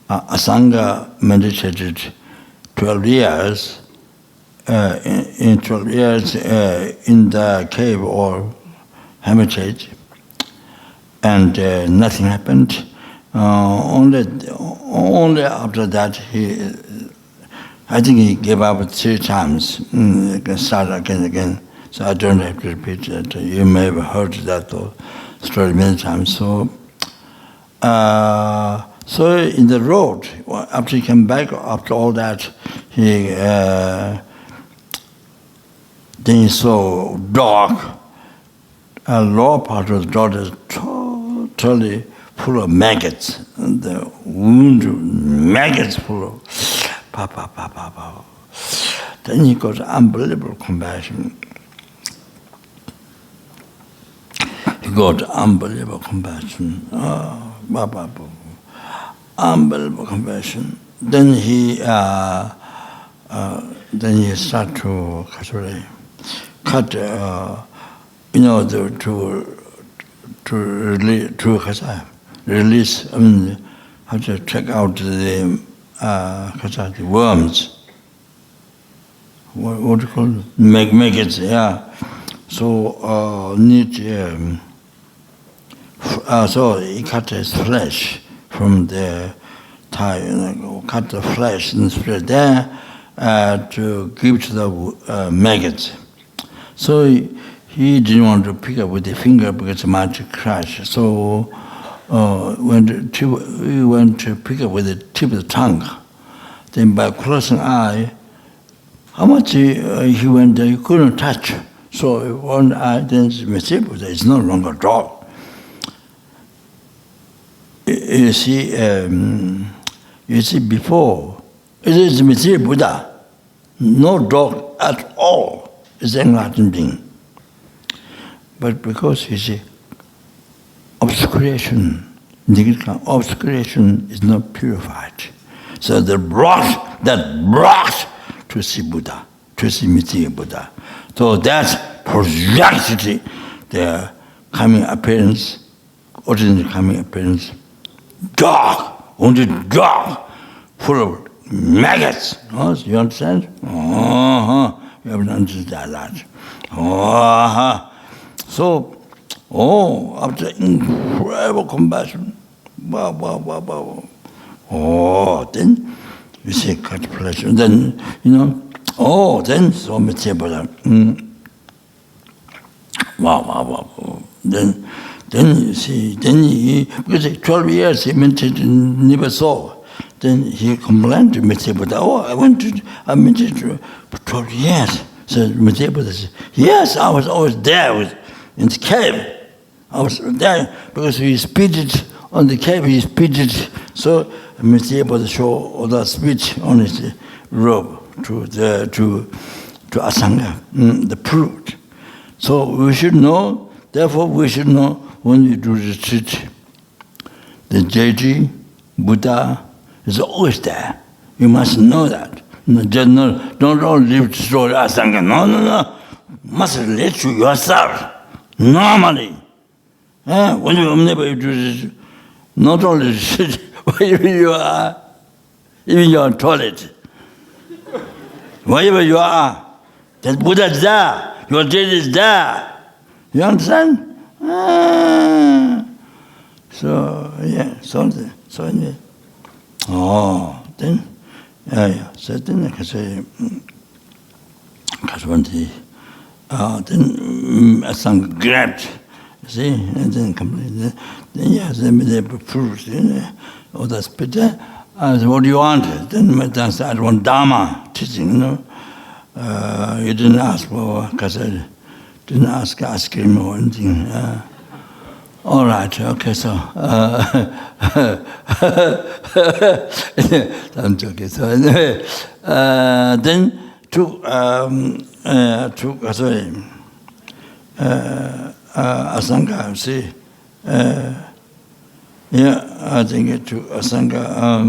Asanga meditated 12 years. In 12 years in the cave or hermitage, and nothing happened. Only after that I think he gave up 3 times. Start again. So I don't have to repeat that. You may have heard that story many times. So in the road, after he came back, after all that, then he saw dark. A lower part of the door is totally full of maggots. And the wound, maggots full of Then he got unbelievable compassion. Unbelievable compassion. Then he started to cut, release, how to check out the worms. What do you call it? Maggots, yeah. So so he cut his flesh from the thigh, cut the flesh and spread there to give to the maggots. So he didn't want to pick up with the finger because it might crash. So he went to pick up with the tip of the tongue. Then by closing eye, how much he went there, he couldn't touch. So one eye, then it's no longer dog. You see, before, it is Mr. Buddha, no dog at all is enlightened being. But because you see, obscuration is not purified. So that brought to see Buddha, to see Mr. Buddha. So that's projected the coming appearance, ordinary coming appearance, dark, only dark, full of maggots. You understand? You haven't understood that. So, after incredible compassion, then you see cut flesh, and then, then so much Buddha. Wow. Then you see, because 12 years he meditated and never saw. Then he complained to Amitabha Buddha, I meditated for 12 years. So Amitabha Buddha said, yes, I was always there in the cave. I was there because he spitted on the cave, he spitted. So Amitabha Buddha showed all that spit on his robe to Asanga, the fruit. So we should know, therefore we should know when you do retreat, the deity, Buddha, is always there. You must know that. Don't all live to story Asanga. No. Must relate to yourself. Normally. When you do retreat, not only retreat, wherever you are, even your toilet. Wherever you are, that Buddha is there, your deity is there. You understand? So then, so then I can say, then Asanga grabbed, see, and then completely, then they proved, all that spit. I said, what do you want? Then I said, I want Dharma teaching, You didn't ask for, because I didn't ask ice cream or anything. All right, okay, so I'm joking. So anyway, then took Asanga, see, I think it took Asanga,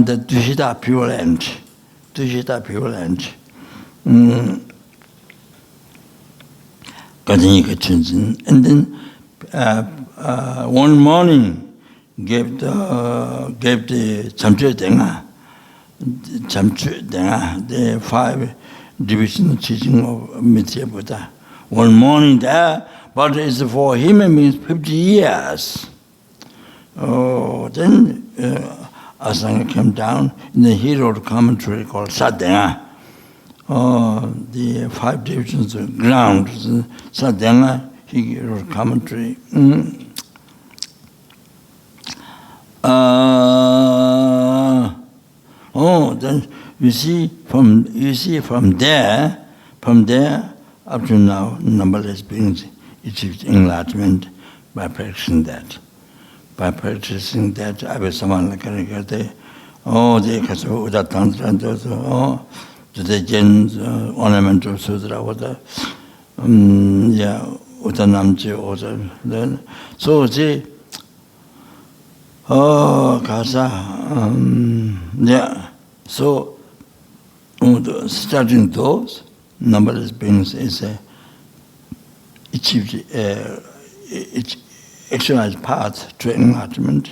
the Dushita Pure Land. And then one morning gave the Chamchu Denga, the 5 divisional teaching of Amitabha Buddha. One morning there, but it's for him it means 50 years. Then Asanga came down, and then he wrote a commentary called Sadenga. The 5 divisions of ground, Sadenga, he wrote a commentary. Then you see from there up to now, numberless beings achieved enlightenment by practicing that. By practicing that, I was someone like they can Uda Tantra, the Jain's ornamental sutra, Uda Namchi, then. So, see, so, starting those, numberless beings is achieved actualized path to enlightenment.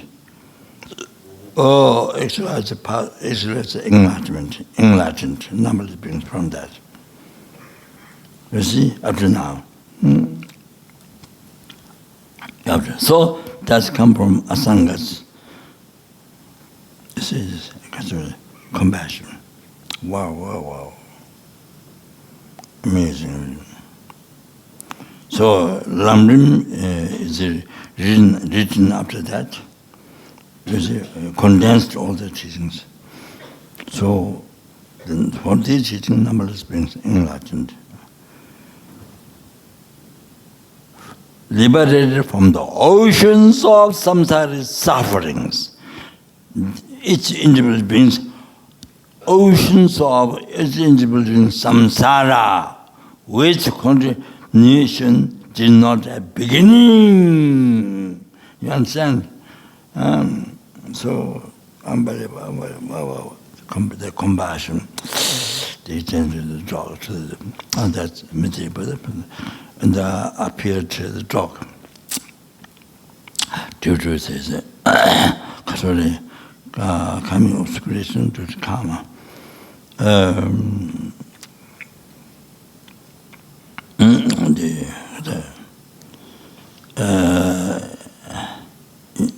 Actualized enlightened, numberless beings from that. You see, up to now. So that's come from Asangas. This is compassion. Wow. Amazing. So Lamrim is written after that. Condensed all the teachings. So for these teachings, numberless beings enlightened. Liberated from the oceans of samsara sufferings. Each individual beings, oceans of each individual beings, samsara, which continuation did not have beginning. You understand? So, unbelievable, the compassion, they tended the dog to the, and that's Amitabha, and appeared to the dog. Deirdre says, coming obscuration to the karma.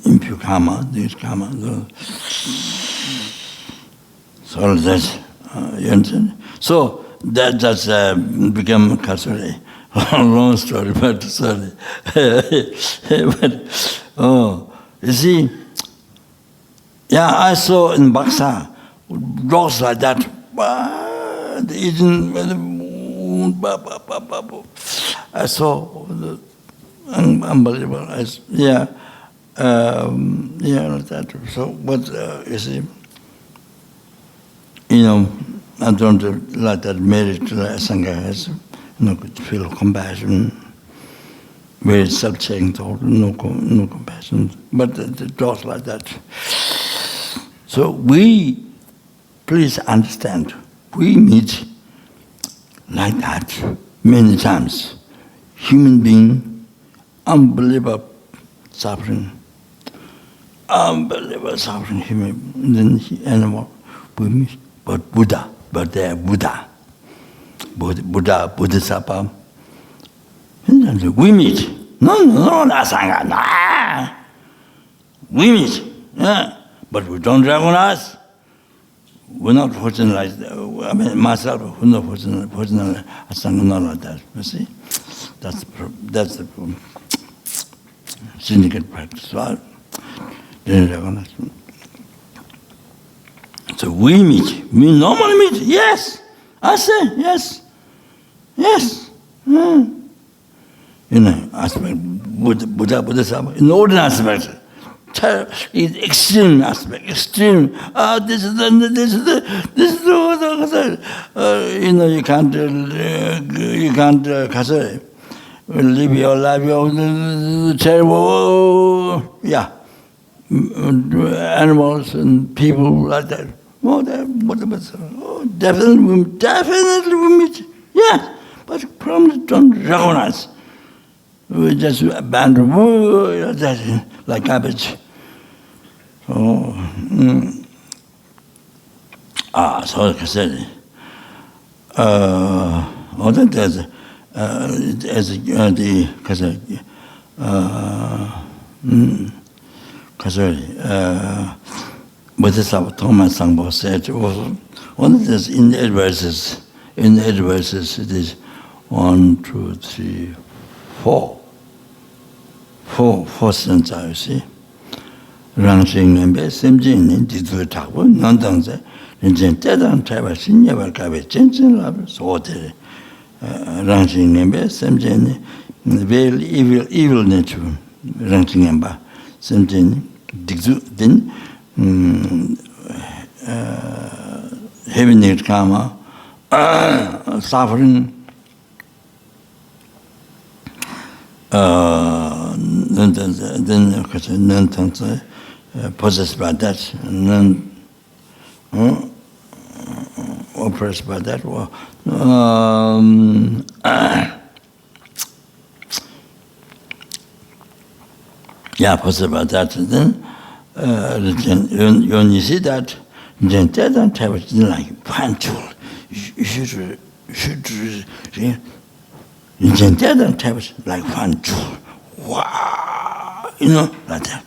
Impure karma, this karma. So that's you understand? So that's become Long story, but sorry. But, you see, yeah, I saw in Baksa dogs like that. Eating, I saw unbelievable. Yeah, that. So, but you see, I don't like that merit Sangha has. Could feel compassion. Very self-saying thought, no compassion. But the thoughts like that. So please understand, we meet like that many times. Human being, unbelievable suffering. Unbelievable suffering, human, then animal, we meet. But Buddha, but they are Buddha. Buddha, bodhisattva. We meet. No, not Sangha. Nah. We meet. Yeah. But we don't recognize. We're not fortunate like that. I mean, myself, we're not fortunate Sangha, not like that. You see? That's the syndicate practice. So I didn't recognize. So we meet. We normally meet. Yes. I say, yes. Yes. Aspect, Buddha, Bodhisattva, in ordinary aspect, extreme aspect, extreme. This is the. You can't live your life, terrible, yeah. Animals and people like that. Definitely we meet. Yeah, but probably don't recognize. We just abandon, that like garbage. So like I said, there's Bodhisattva Thomas Sangpo said, one of these in the verses, it is 1, 2, 3, 4. Four sentences, you see. Rangxing Nembe, Semjin, Dizu Tabu, Nandangze, Rinjen Tedan, Taiwa, Shinyaba, Kabe, Jensen Lab, so the Rangxing Nembe, Semjin, very evil nature, Rangxing Nemba, Semjin, Dizu, then heavy need karma, suffering. Then possessed by that, and then oppressed by that. Possessed by that. Then when you see that, then that don't have it like punctual. You should like fun. Wow, like that.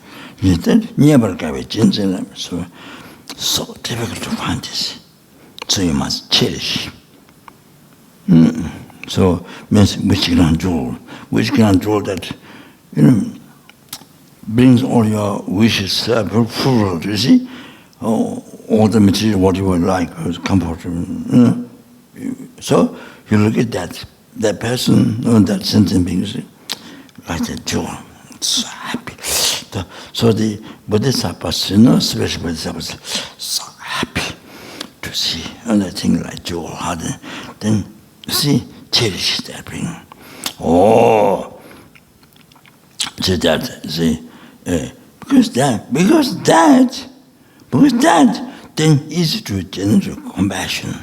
So difficult to find this. So you must cherish. So means which grand jewel that brings all your wishes fulfilled. You see, all the material what you would like, comfortable. So you look at that person, that sentient being, like that jewel, so happy. So the bodhisattvas, special bodhisattvas, so happy to see anything like jewel. Then see, cherish that thing. See that, see, because that, then easy to generate compassion.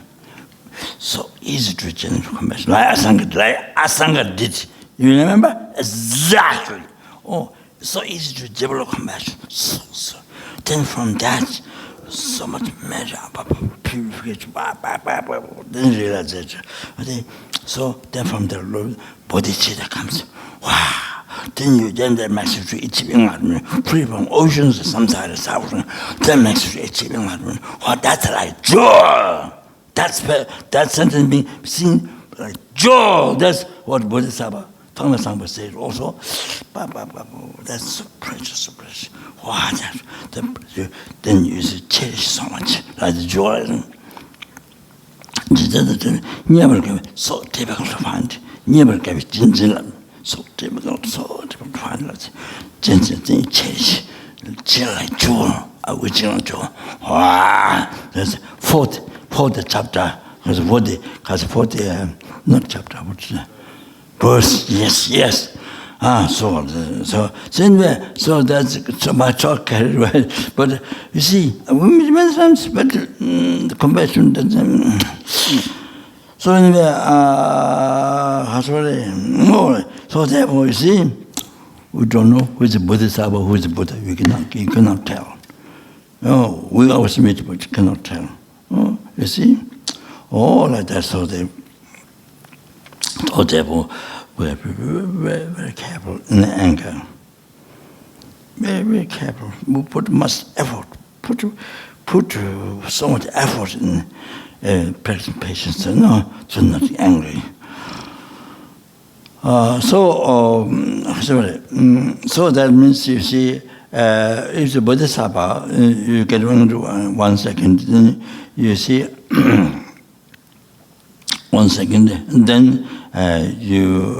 So easy to generate compassion. Like Asanga did. You remember? Exactly. So easy to develop compassion. So. Then from that, so much measure, purification, then realization. So then from the Lord, bodhicitta comes. Wow. Then that makes you achieving free from oceans, samsara suffering. Then makes you achieving that's like joy. That sentence being seen like joy. That's what Bodhisattva Thangma Sangpa said also. That's so precious, so precious. Wow, then you cherish so much, like the joy. Never give so difficult to find. Never give it so difficult to find. Gently cherish, like joy. Original joy. Wow, that's fourth chapter. Because 40, not chapter, but verse. Yes. So that's so my talk carried away. But you see, many times, but the compassion doesn't. So anyway, so therefore, you see, we don't know who is the Bodhisattva, who is the Buddha. You cannot tell. No, we always meet, but you cannot tell. You see, all like that. So therefore, we have to be very, very careful in the anger. Very, very careful. We put much effort. Put so much effort in practicing patience. To not be angry. So that means, you see, if the Bodhisattva, you get 1 second, then you see 1 second, and then you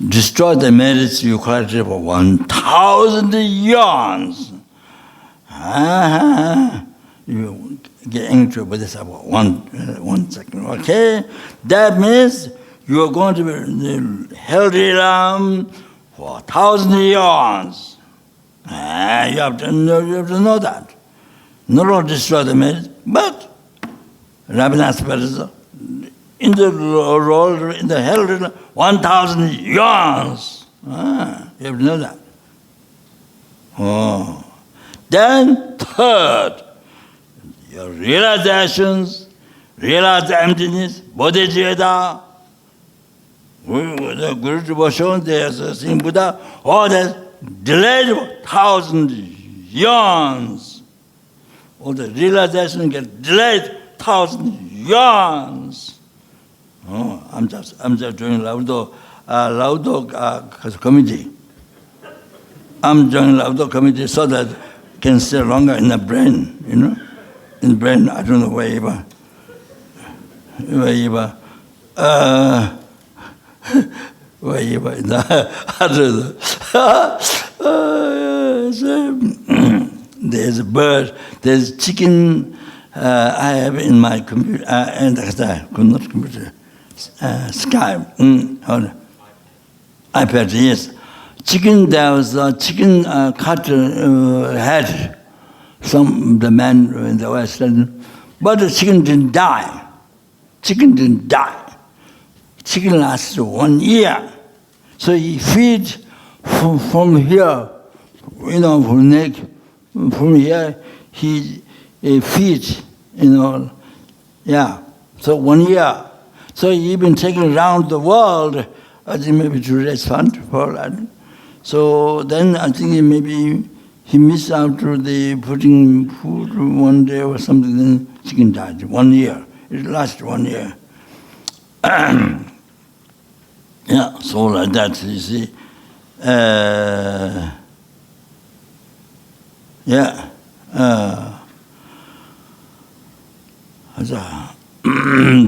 destroy the merits you collected for 1,000 years. You get angry with Bodhisattva 1 second. Okay, that means you are going to be held around for 1,000 years. You have to know that. Not only destroy the merit, but Rabinatha Buddhism in the role in the hell 1,000 years. You have to know that. Then third, your realizations, realize the emptiness, bodhicitta. The Guru Devotion, there's a sing Buddha, all that delayed 1,000 years. All the realization get delayed 1,000 years. I'm just joining Laudo committee. I'm joining Laudo committee so that can stay longer in the brain, In the brain, I don't know wherever. There's a bird, there's chicken. I have in my computer, not computer, Skype, iPad. Yes, chicken. There was a chicken cut head. The man in the West, but the chicken didn't die. Chicken lasts 1 year. So he feeds from here, from neck, from here, he feeds, So 1 year. So he's been taken around the world, I think maybe to raise fund for that. So then I think maybe he missed out to the putting food one day or something, then chicken died. 1 year. It lasted 1 year. So like that, you see.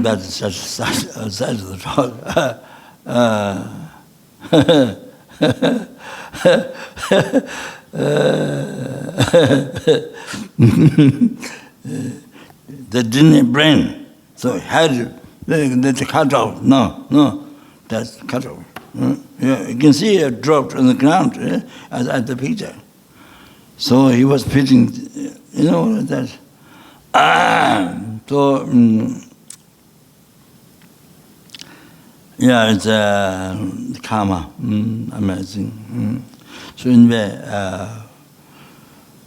That's just outside of the talk. They didn't brain, so had the cut off. No, that's cut off. You can see it dropped on the ground at the picture. So he was feeding, that. It's karma, amazing. So anyway,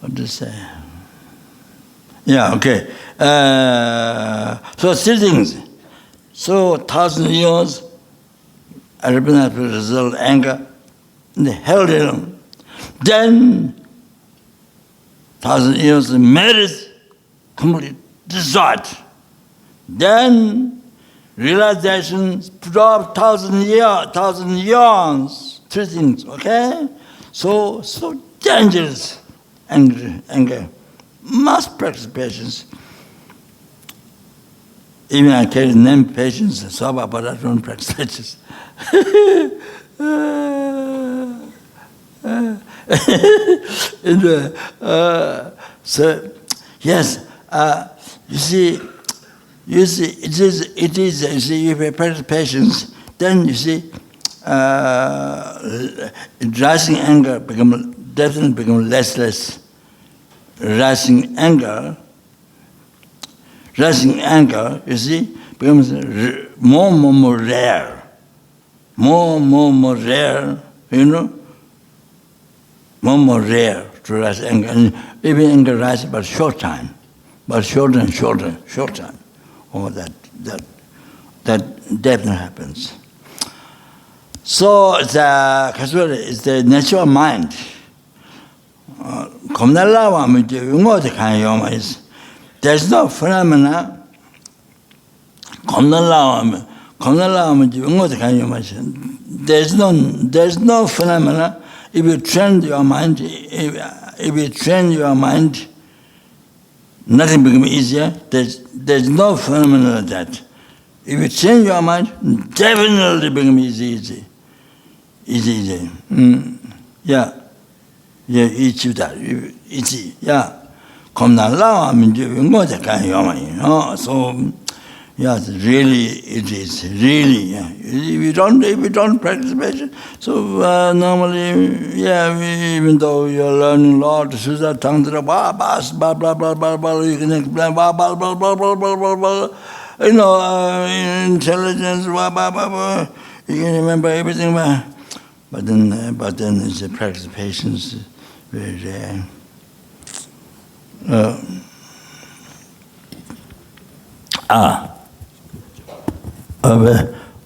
what to say? Okay. So three things. So 1,000 years, Rabinatha result anger, and they held it on. Then 1,000 years of merit completely destroyed. Then realization, 12,000 years, 1,000 years, three things, okay? So dangerous, anger. Must practice patience. Even I can name patience, Zopa, but I don't practice patience. So, yes, you see, it is. You see, if you practice patience, then you see, rising anger definitely become less. Rising anger, you see, becomes more rare. More rare, you know. More rare to rise anger. And even anger rises but short time. But short time. Oh, that definitely happens. So it's the natural mind. There's no phenomena. There's no phenomena. If you train your mind, nothing becomes easier. There's no phenomena like that. If you train your mind, definitely becomes easy. Yeah, each of that. Easy. Yeah. So. Yes, really, it is. Really, yeah. If you don't practice patience, so normally, yeah, even though you're learning Lord, Susa, Tantra, blah, blah, blah, blah, blah, blah, you can explain, blah, blah, blah, blah, blah, blah, blah, blah, you know, intelligence, blah, blah, blah, blah, you can remember everything, but then it's a practice patience, very rare.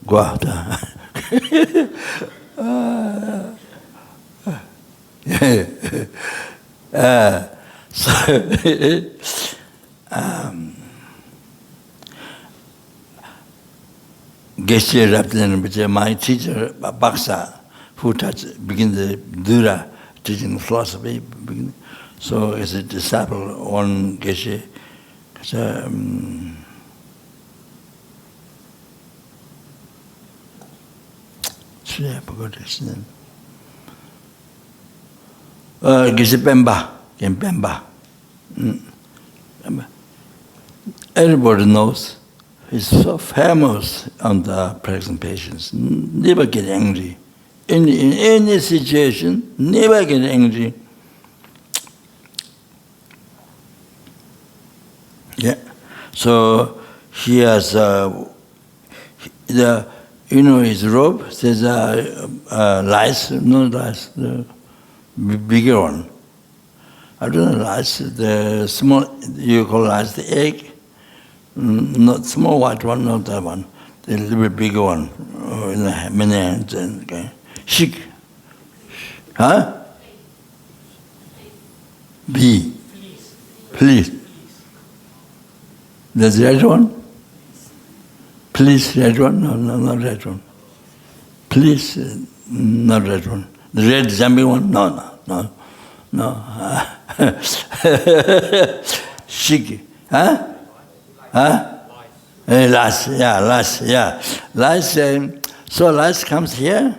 Guarda. Geshe Raptan, my teacher, Baksa, who began the Dura teaching philosophy. So as a disciple on Geshe, I forgot his name. Pemba. Everybody knows. He's so famous on the present patience. Never get angry. In any situation, never get angry. Yeah. So he has his robe says lice, no lice, the bigger one. I don't know lice, the small, you call lice the egg, not small white one, not that one, the little bit bigger one, in the many hands. Okay. Chic. Huh? B. Please. That's the right one? Please, red one? No, not red one. Please, not red one. The red zombie one? No. Chic. Huh? Lice, yeah. Lice, so lice comes here,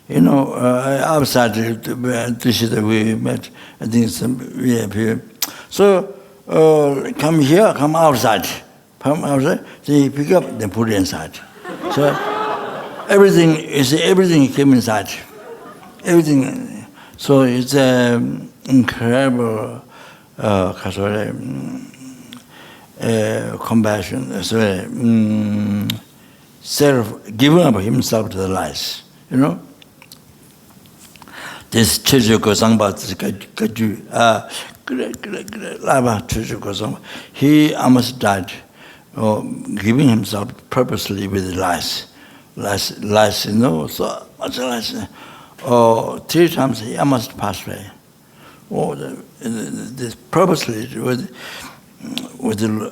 outside the we met, I think we have here. So, come here, come outside. They pick up, they put it inside. So everything came inside. Everything. So it's an incredible compassion. Giving up himself to the lies. This Chijuko Sangpa, Lama Chijuko, he almost died. Giving himself purposely with lies, so much lies. 3 times he almost passed away. This purposely with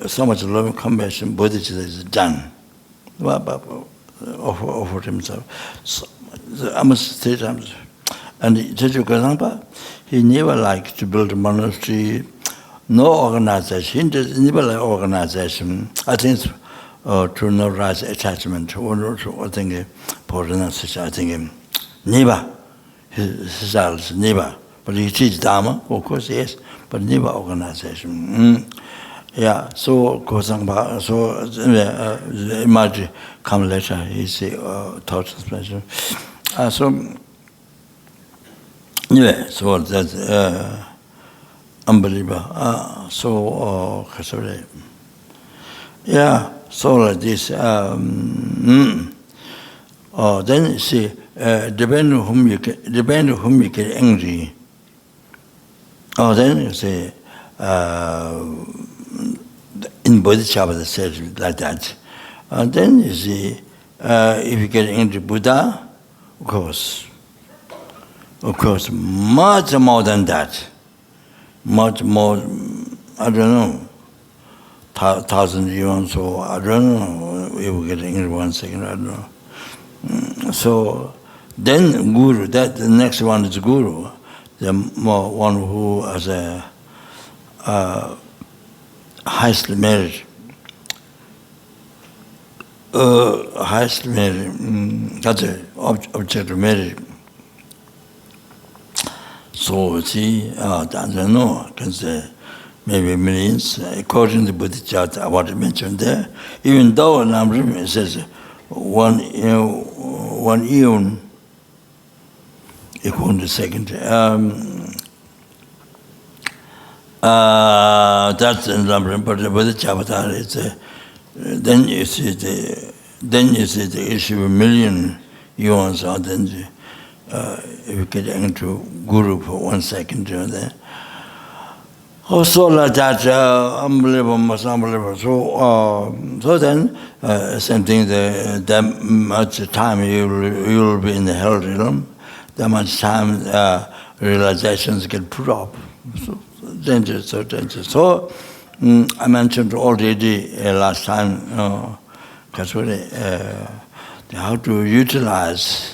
so much love and compassion, Buddhism is done. offered himself. So, almost 3 times. And Jeju Gazangpa, he never liked to build a monastery, no organization. He never like organization. I think to no rise attachment. I think I think never. His never. But he teaches Dharma, of course, yes, but never organization. Yeah, so Gozangpa, so imagine come later, he say thought expression. So anyway, so that's unbelievable. So yeah, so like this. Then you see, depend on whom you get angry. Then you say, in bodhisattva says like that. Then you see, if you get angry Buddha, of course, much more than that. Much more, I don't know, 1,000 years, so I don't know, if we get angry 1 second, I don't know. So then Guru, that the next one is Guru, the one who has a highest merit. Highest merit, that's an object of merit. So see, I don't know, I can say maybe millions, according to bodhisattva, what I mentioned there, even though Namrim says one eon equal to second. That's the number, but the bodhisattva is then you see the issue of 1,000,000 eons, or then if you get into Guru for 1 second, there. Also like that, unbelievable, most unbelievable. So then, same thing. That much time you will be in the hell realm. That much time realizations get put up. So dangerous, so dangerous. So I mentioned already last time, how to utilize,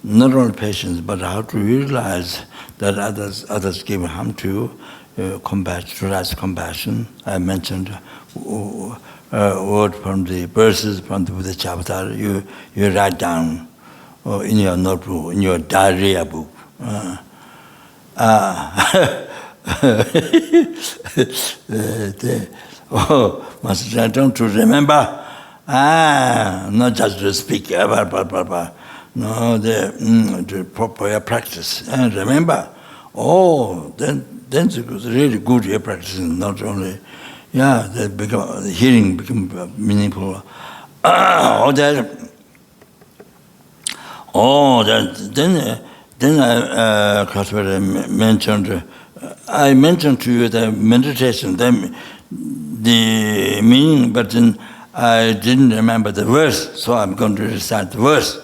not only patience, but how to utilize that others give harm to rise compassion. I mentioned word from the verses from the Buddha chapter. You write down in your notebook, in your diary book. Master, don't you remember? Not just to speak, no, the proper practice. Remember? Then it's really good you're practicing, not only, the hearing become meaningful. Then I mentioned to you the meditation, the meaning, but then I didn't remember the verse, so I'm going to recite the verse.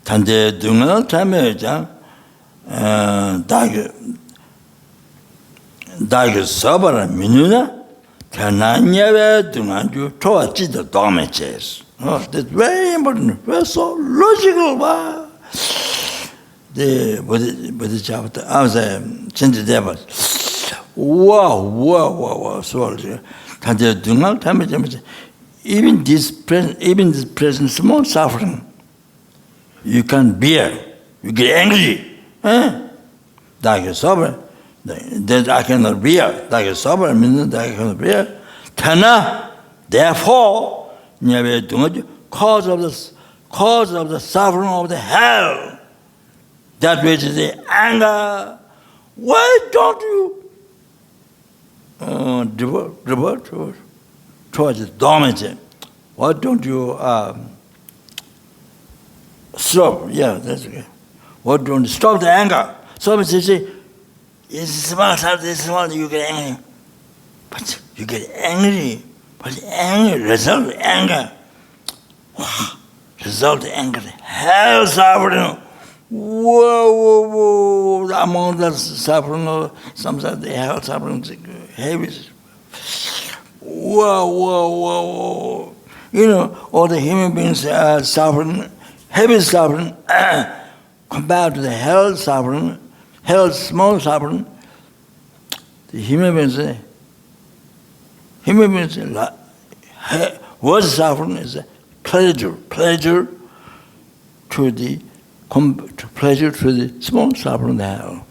Tande dunga tame ja dag sabara minuna tananya dunga ju toa chida dome ches. That's very important, very so logical. The bodhisattva, I was a Chintadeva. Wow, so Tande dunga tame ja, even this present small suffering, you can't bear. You get angry. Like a sober, that I cannot bear. Like a sober means that I cannot bear. Tana, therefore, cause of the suffering of the hell, that which is the anger. Why don't you revert towards the dominance? Why don't you stop? Yeah, that's okay. What don't stop the anger? So you say, it's small, you get angry. But you get angry. But anger, result of anger. Result of anger, hell suffering. Whoa. Among the suffering, sometimes the hell suffering is heavy. Whoa. all the human beings are suffering, heavy suffering, compared to the hell suffering, hell's small suffering. The human beings, worst suffering is pleasure to the small suffering, the hell.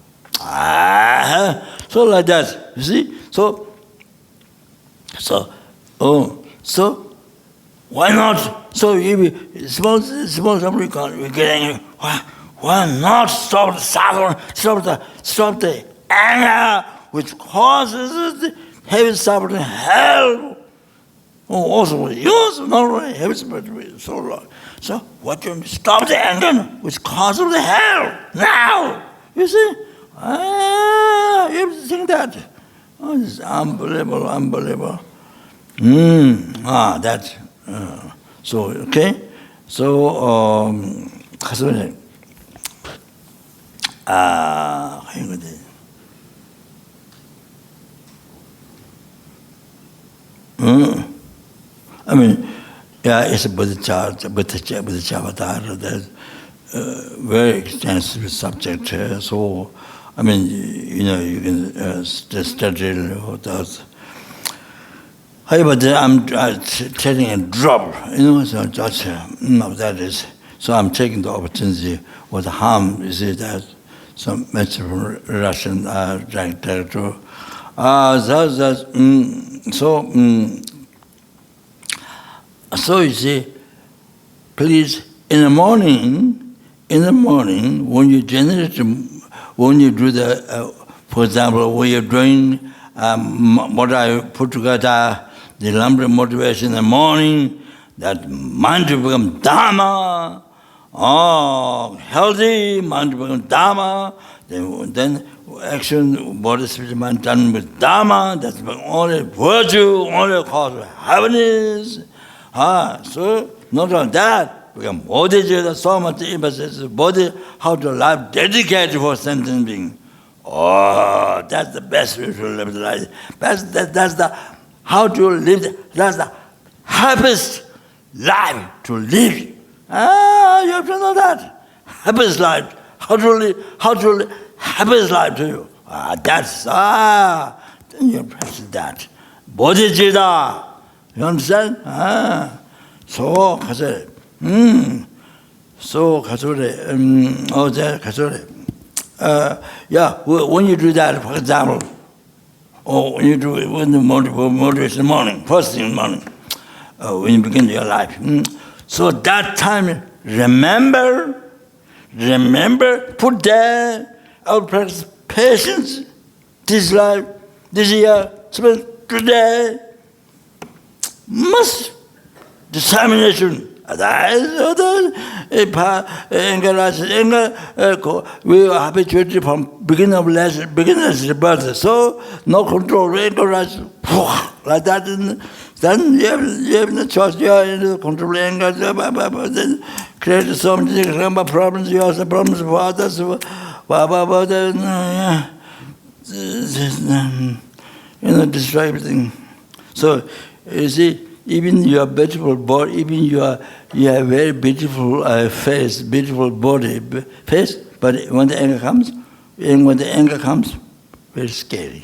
So like that, you see. So why not? So if small suffering, we get angry. Why not stop the suffering? Stop the anger which causes the heavy suffering, hell. Also use not only heavy suffering, so wrong. So what do you mean? Stop the anger which causes the hell now. You see? You have to think that. Oh, this is unbelievable. That's so okay. So I mean, it's a bodhisattva. That's very extensive subject. So, I mean, you can study that. But I'm taking a drop, so just that is. So I'm taking the opportunity or the harm. You see that some message from Russian director. So you see, please, in the morning, when you do the, for example, when you're doing what I put together, the Lama motivation in the morning, that mind to become Dharma, healthy, mind to become Dharma, then action, body, spirit, mind done with Dharma, that's only virtue, only cause of happiness. So not only that, become bodhisattva, so much emphasis, body, how to live dedicated for sentient being. Oh, that's the best way to live the life. That's the how to live. That's the happiest life to live. You have to know that happiest life. How to live happiest life to you. Then you practice that. Bodhisattva. You understand? So kasore. So kasore. When you do that, for example, or when you do it when the motivation in the morning, first thing in the morning, when you begin your life. So that time, remember, put there, I will practice patience, this life, this year, today, must determination. We are habituated from beginners to birth, so no control, like that. Then you have no choice. You are in the control anger. Then create so many problems. You have the problems for others. Destroy everything. So you see. Even your beautiful body, even you have very beautiful face, beautiful body, face, but when the anger comes, very scary.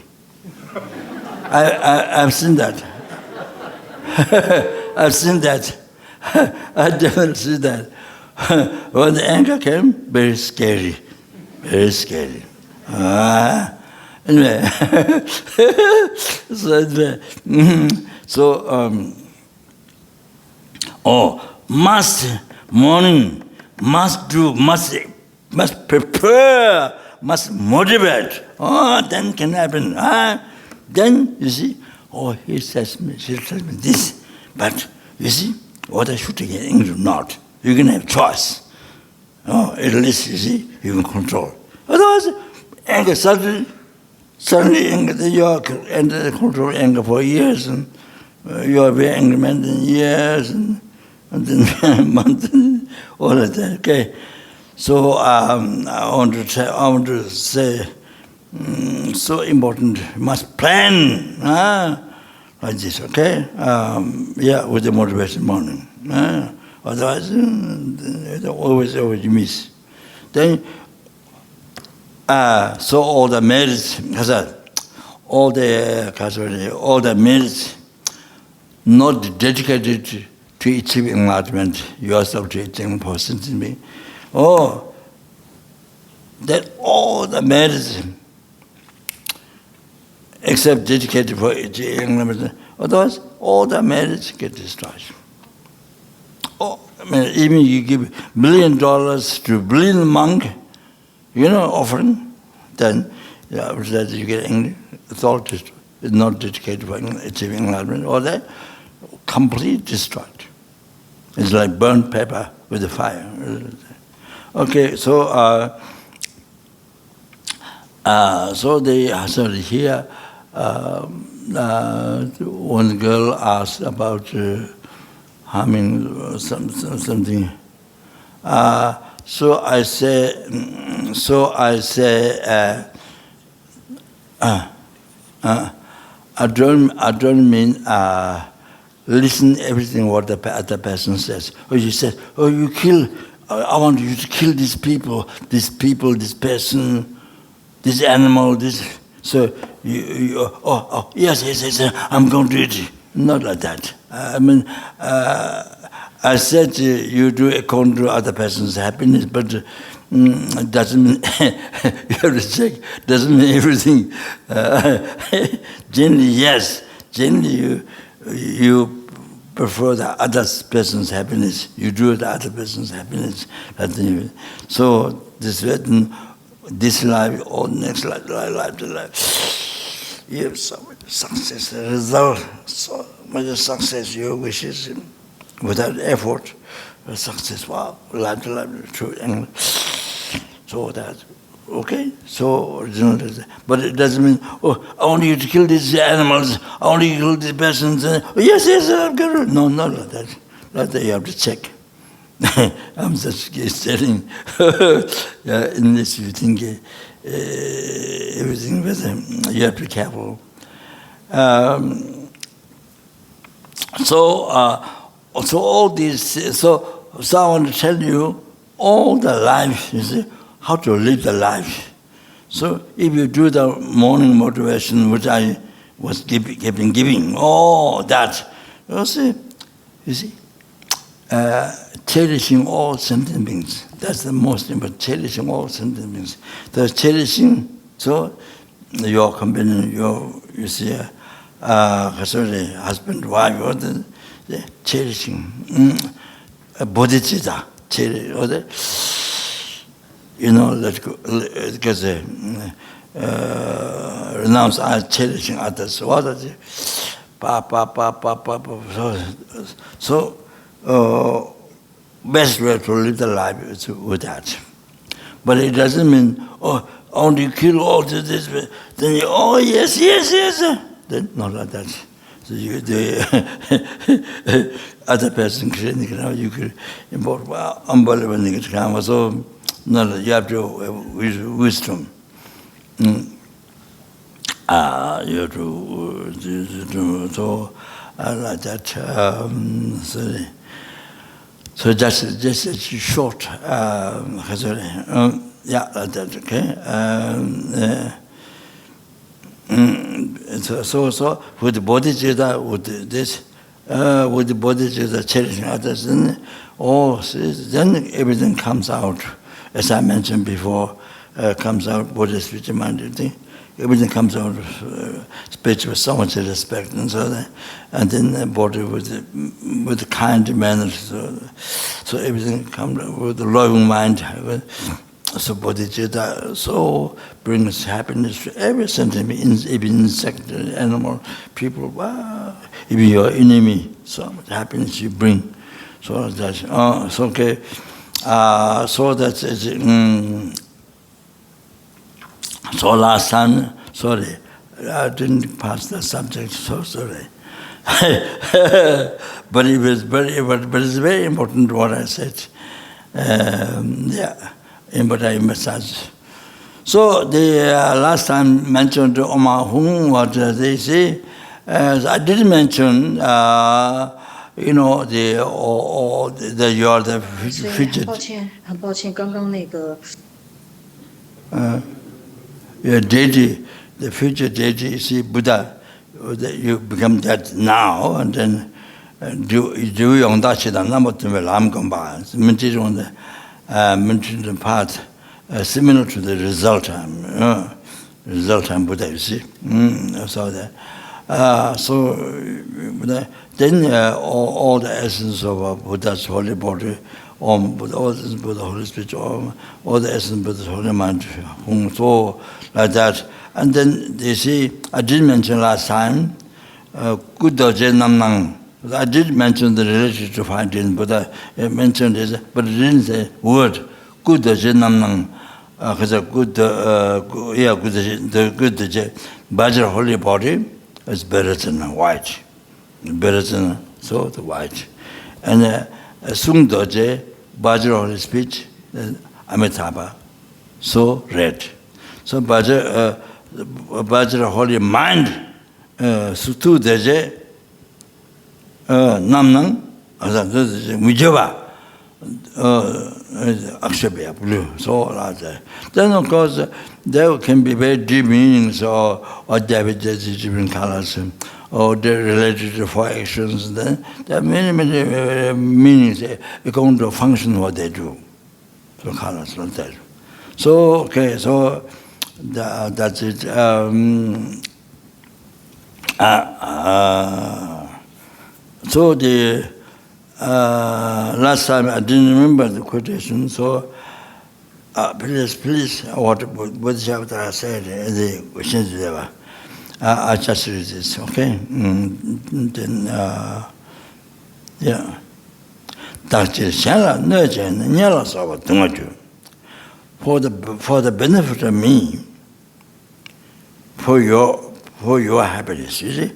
I've seen that. I've seen that. I definitely see that. When the anger came, very scary. Anyway, must prepare, must motivate. Then can happen. Then you see, she tells me this. But you see, whether shooting get angry or not, you can have choice. At least you see, you can control. Otherwise, anger suddenly anger, you are under control anger for years, and you are very angry man in years, and then months, all of that. Okay, so I want to say, so important. You must plan. like this, okay? With the motivation morning. Otherwise, always you miss. Then, so all the merits, all the merits not dedicated to achieving enlightenment, yourself to achieving positivity. That all the merits except dedicated for achieving enlightenment, otherwise all the merits get destroyed. Even you give $1 million to a brilliant monk, offering, then after that you get angry. Thought is not dedicated for achieving enlightenment, or that completely destroyed. It's like burnt pepper with the fire. Okay, so here one girl asked about harming something. So I say. I don't mean listen everything what the other person says. Or you said, you kill. I want you to kill these people, this person, this animal, this. So yes, I'm going to do it. Not like that. I said you do according to other person's happiness, but it doesn't mean you have to check. Doesn't mean everything. Generally, yes. Generally, you prefer the other person's happiness. You do the other person's happiness. So this life or next life, you have so much success, result, so much success. Your wishes without effort, success. Wow, life to life, true. So that, okay? So, but it doesn't mean, I want you to kill these animals, I want you to kill these persons. Yes, I'm going to. No, not like that. Like that you have to check. I'm just telling, in this you think everything with them, you have to be careful. So all these, so I want to tell you all the life, you see, how to live the life. So if you do the morning motivation, which I was giving, all that, you see, cherishing all sentient beings. That's the most important, cherishing all sentient beings. The cherishing, so your companion, you see, husband, wife, or the cherishing, bodhisattva, let go, because renounce cherishing others. What is it? So best way to live the life is with that. But it doesn't mean, only kill all this, then you, yes. Then not like that. So the other person, you could import unbelievable karma. So no, you have to have wisdom. You have to so like that. So just a short. Like that. Okay. So with the bodhisattva, with the bodhisattva cherishing others, then everything comes out. As I mentioned before, comes out Buddhist spiritual minded thing. Everything comes out of speech with so much respect and so that, and then body with the kind manner. So everything comes with the loving mind. So bodhicitta brings happiness to every sentient, even insect, animal, people. Wow, even your enemy, so much happiness you bring. So that's okay. So that's it. So last time, sorry, I didn't pass the subject. So sorry. But it was but it's very important what I said. In what I massage. So the last time mentioned Oma Hung, what they say, as I did mention, you know, you are the 所以 future. 很抱歉，刚刚那个 Your deity, the future deity, see Buddha, you become that now, and then do用大气的那么多来干吧？我们这种的mentioned part similar to the result time Buddha, you see. So that then all the essence of Buddha's holy body, all the essence of the Holy Spirit, all the essence of Buddha's holy mind, so like that. And then you see, I did mention last time, Kudoje Namnang. I did mention the relationship to finding Buddha. I mentioned it, but I didn't say word. Kudoje Namnang. Because the good Bajra holy body is better than white. Better than so the white. And Sung Doje, Bajra holy speech, Amitabha, so red. So Bajra holy mind, Sutu Deje, Namnang, Mujava. Akshabya blue, so like that. Then of course there can be very deep meanings or different colors or they're related to four actions. Then there are many meanings according to function what they do. So colors like that. So okay, so that's it. So the last time I didn't remember the quotation, so please, what bodhisattva said, the Shinzudeva, I just read this, okay? Then, yeah. For the benefit of me, for your happiness, you see,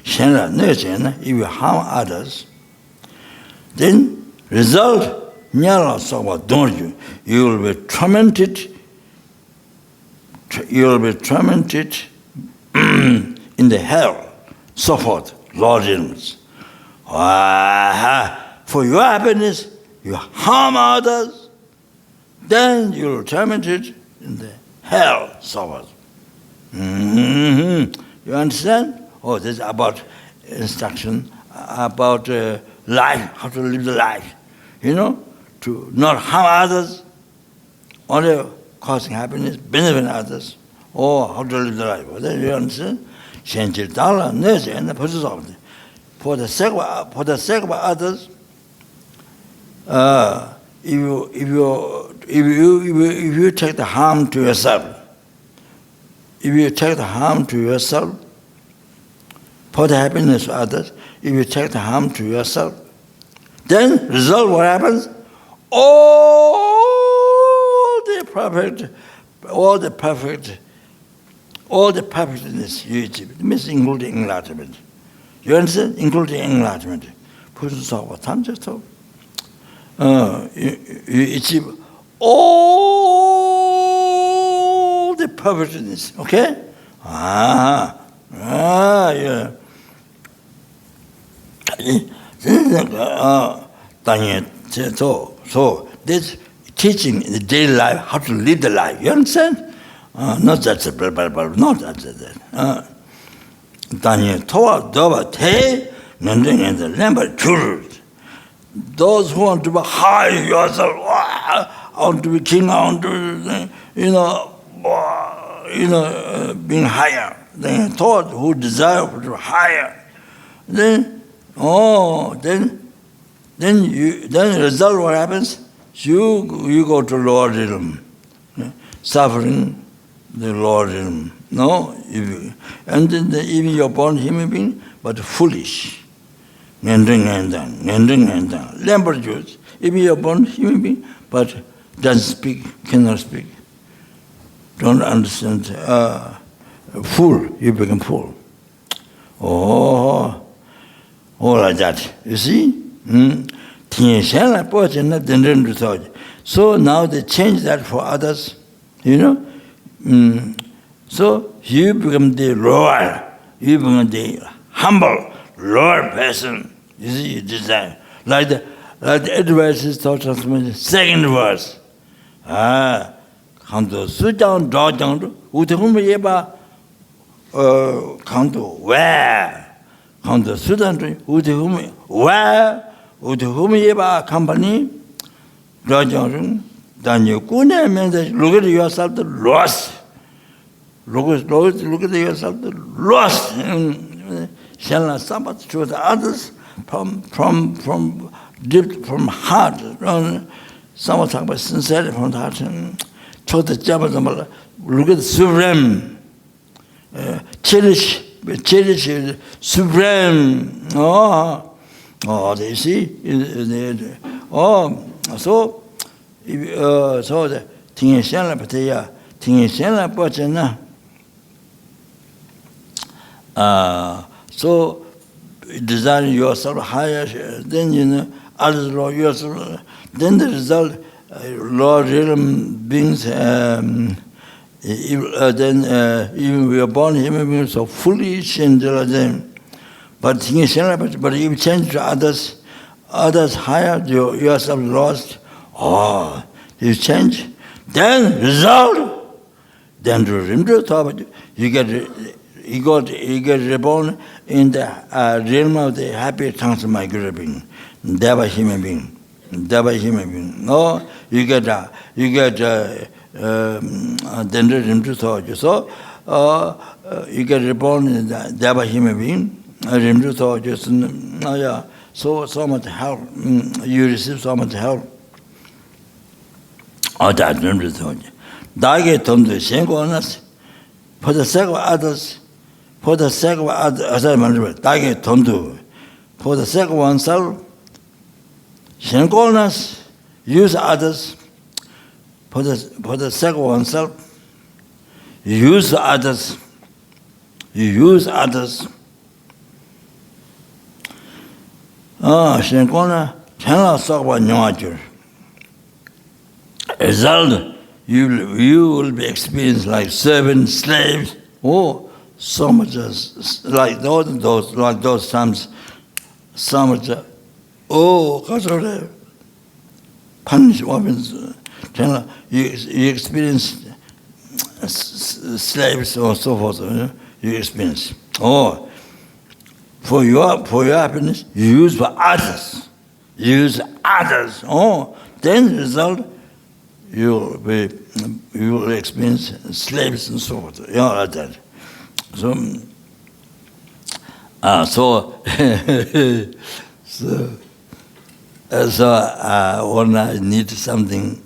if you harm others, then result, you will be tormented. You will be tormented in the hell, so forth, Lord Rinpoche. For your happiness, you harm others, then you will be tormented in the hell, so forth. You understand? Oh, this is about instruction, about life, how to live the life. You know, to not harm others, only causing happiness, benefiting others, or how to live the life. Then you understand? For the sake of others, if you take the harm to yourself, for the happiness of others, if you take the harm to yourself, then result what happens? All the perfectness you achieve, it means including enlightenment. You understand? Including enlightenment. You achieve all the perfectness, okay? Yeah. So this teaching in the daily life how to live the life. You understand? Not that not that. Those who want to be high yourself, I want to be king, I want to be, being higher. Then thought who desire to be higher. Then result what happens? You go to lower realm, suffering the lower realm. No, and then even you're born human being, but foolish. Lamber Jews, even you're born human being, but doesn't speak, cannot speak, don't understand. Fool, you become fool. Oh, like that. You see? So now they change that for others, you know. So you become the lower you become the humble, lower person. You see, you desire. Like the advice is taught transformation, second verse. Kanto sujang dojang utehum yeba kanto where. Kanto sujang utehum where utehum yeba company dojang then you couldn't look at yourself the loss. Look at yourself the loss. Shall not sabbath to the others from deep from heart. Someone talk about sincerity from the heart. To the Jabba, look at the supreme. Cherish supreme. They see. So the thing is, so design yourself higher, then others law yourself. Then the result, law realm beings. Then even we are born human beings so foolish and them. But thing is, but if you change to others higher, yourself lost. You change, then result. Then to Rinpoche, you get reborn in the realm of the happy transmigratory being, Deva human being. No, you get then Rinpoche. So you get reborn in the Deva human being, Rinpoche. So much help. You receive so much help. That Rinpoche. Dage Tondo Shengonas, for the sake of others, Dage Tondo, for the sake of oneself, Shengonas, use others, for the sake of oneself, use others. Shengona cannot talk about Nyawajur. Result, you will be experienced like servants, slaves. So much like those times. So much. Because of the punish weapons. You experience slaves or so forth. You experience. For your happiness, you use for others. Then the result. You will experience slaves and so forth. Like that. So when I need something,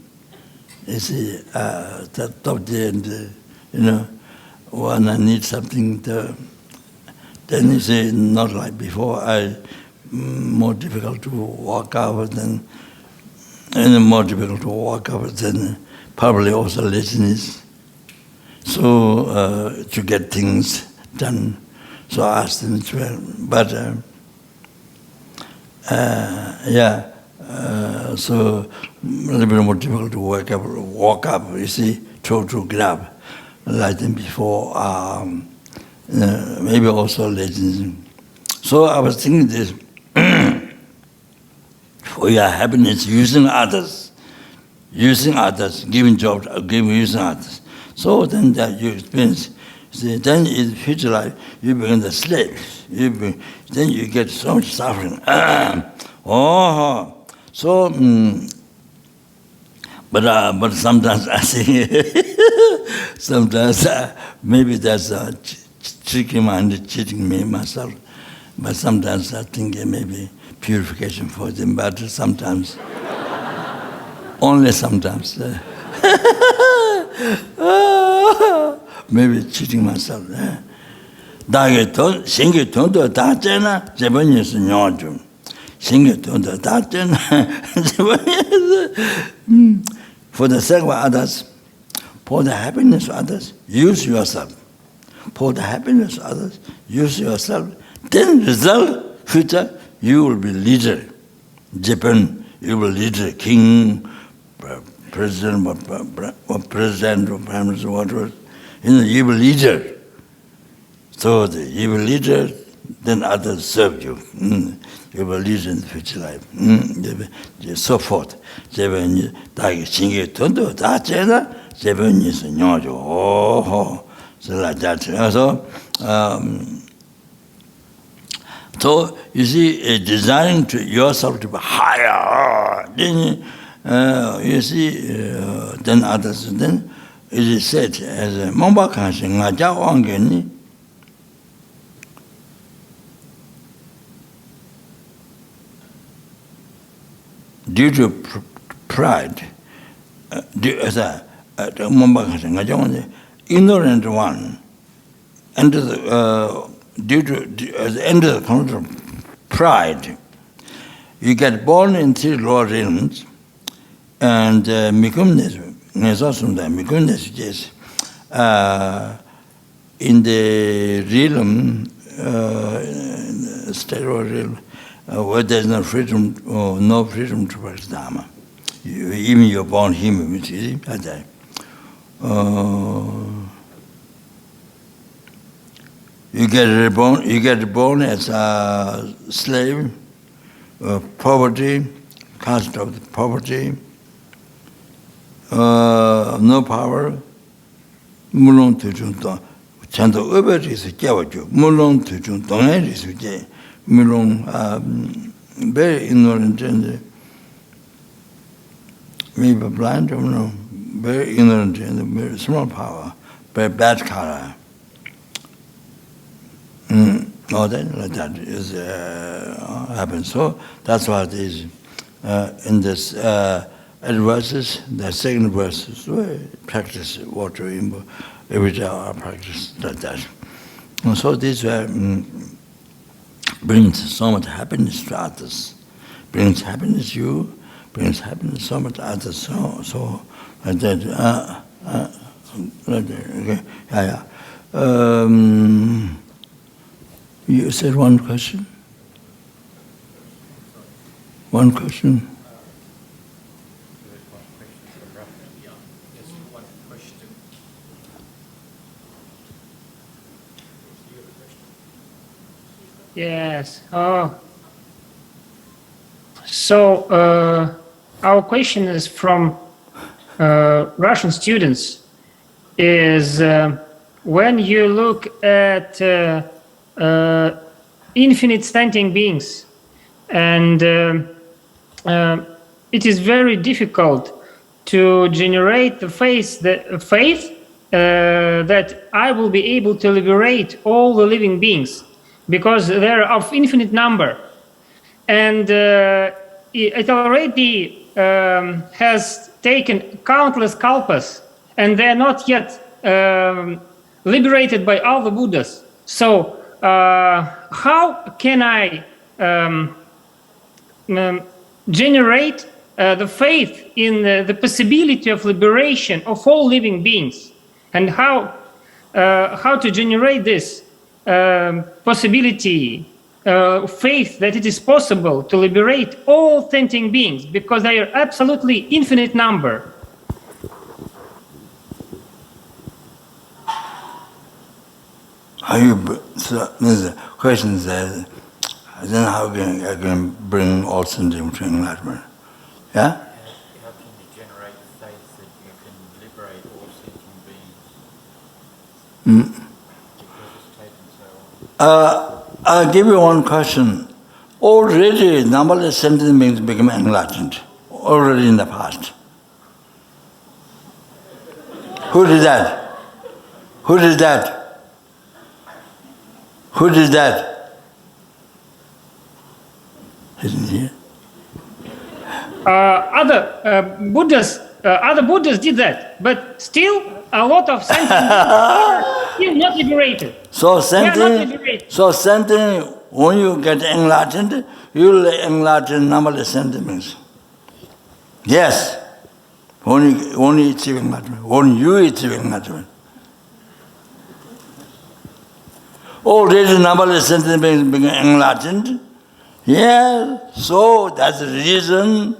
you see, that top there, and when I need something, then you see, not like before. More difficult to walk out than. And more difficult to walk up than probably also laziness. So to get things done. So I asked them as well. But so a little bit more difficult to walk up, you see, to get up. Like than before, maybe also laziness. So I was thinking this. For your happiness, using others, giving jobs, using others. So then that you experience, see, then in future life, you become the slave. Then you get so much suffering. So, but sometimes I think, sometimes maybe that's tricking mind, cheating me myself. But sometimes I think maybe purification for them, but sometimes, only sometimes. Maybe cheating myself. Dage ton, singe tondo tatena, Japanese nyojum. Singe tondo tatena, for the sake of others, for the happiness of others, use yourself. For the happiness of others, use yourself. Then result, future, you will be leader. Japan, you will leader, king, president, or prime minister, whatever. You will leader. So you will leader, then others serve you. You will lead in the future life. So forth. So you see, desiring to yourself to be higher, then you see, then others. Then it is said as a Mamba Kanshi Ngaja Wangeni. Due to pride, ignorant one, under the due to under the control of pride, you get born in three lower realms, and mikumnes is in the realm, stereo realm, where there's no freedom to practice Dharma. Even you're born human, you see, you get reborn as a slave, poverty, caste of poverty, no power, mulong tu chung tong, chanto uber is a jawaju, mulong tu chung tong is a mulong, very ignorant and maybe blind, I don't know, very ignorant and very small power, very bad color. No, then like that is happens. So that's what is in this verses. The second verse is practice water every day. I practice like that. And so this brings so much happiness to others. Brings happiness to you. Brings happiness so much to others. So like that. Like that. Okay. Yeah. You said one question? One question? Yes. So our question is from Russian students. Is when you look at infinite sentient beings, and it is very difficult to generate the faith that I will be able to liberate all the living beings, because they are of infinite number, and it already has taken countless kalpas, and they are not yet liberated by all the Buddhas. So how can I generate the faith in the possibility of liberation of all living beings, and how to generate this possibility, faith that it is possible to liberate all sentient beings, because they are absolutely infinite number. The question is, then how can I can bring all sentient to enlightenment? Yeah? How can you generate faith that you can liberate all sentient beings? Because it's taken so long. I'll give you one question. Already, numberless sentient beings become enlightened, already in the past. Who did that? Who did that? Who did that? Isn't he? Other Buddhas did that, but still a lot of sentient beings are still not liberated. So sentient, when you get enlightened, you will enlighten numberless sentient beings. Yes. When you achieve enlightenment. When you achieve enlightenment. Already numberless sentient beings become enlightened. Yeah, so that's the reason.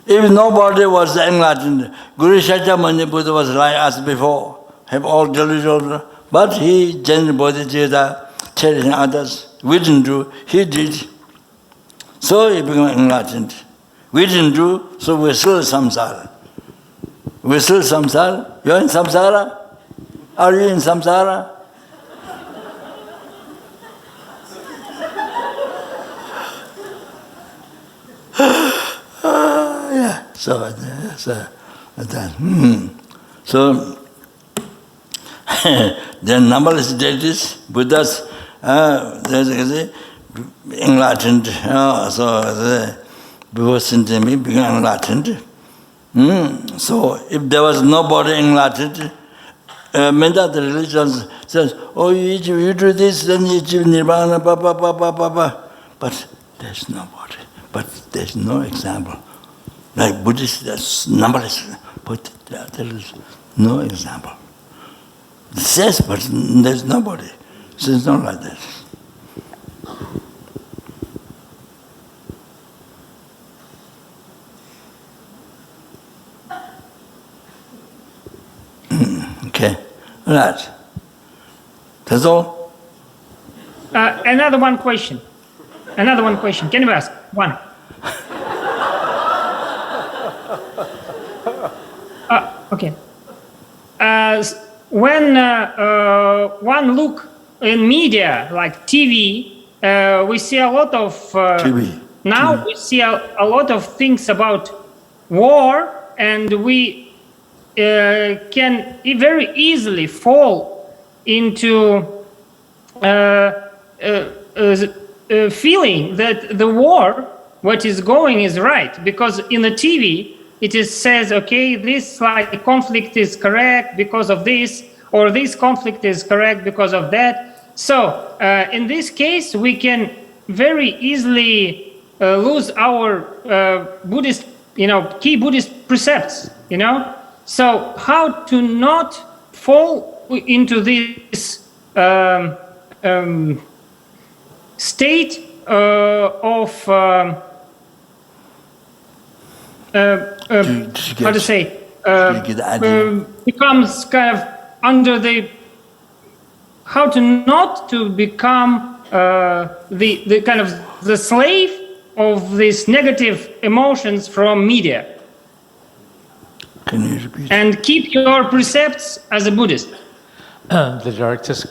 If nobody was enlightened, Guru Shakyamuni Buddha was like us before, have all delusional, But he, General Bodhicitta, cherishing others, we didn't do, he did. So he became enlightened. We didn't do, so we're still samsara. We're still samsara. You're in samsara? Are you in samsara? Yeah. So there are numberless deities, Buddhas, enlightened. Before Sintami became enlightened. So if there was nobody enlightened, many other religions says, oh, you do this, then you achieve nirvana, But there's nobody. But there's no example. Like Buddhists, there's numberless, but there is no example. It says, but there's nobody. So it's not like that. Okay, all right. That's all? Another one question. Can you ask? One. Okay. When one look in media, like TV, we see a lot of... TV. Now we see a lot of things about war, and we can very easily fall into feeling that the war, what is going is right, because in the TV it says, okay, this like conflict is correct because of this, or this conflict is correct because of that. So in this case, we can very easily lose our Buddhist, key Buddhist precepts, So how to not fall into this state of how to say becomes kind of under the how to not to become the kind of the slave of these negative emotions from media. Can you repeat? And keep your precepts as a Buddhist. The director's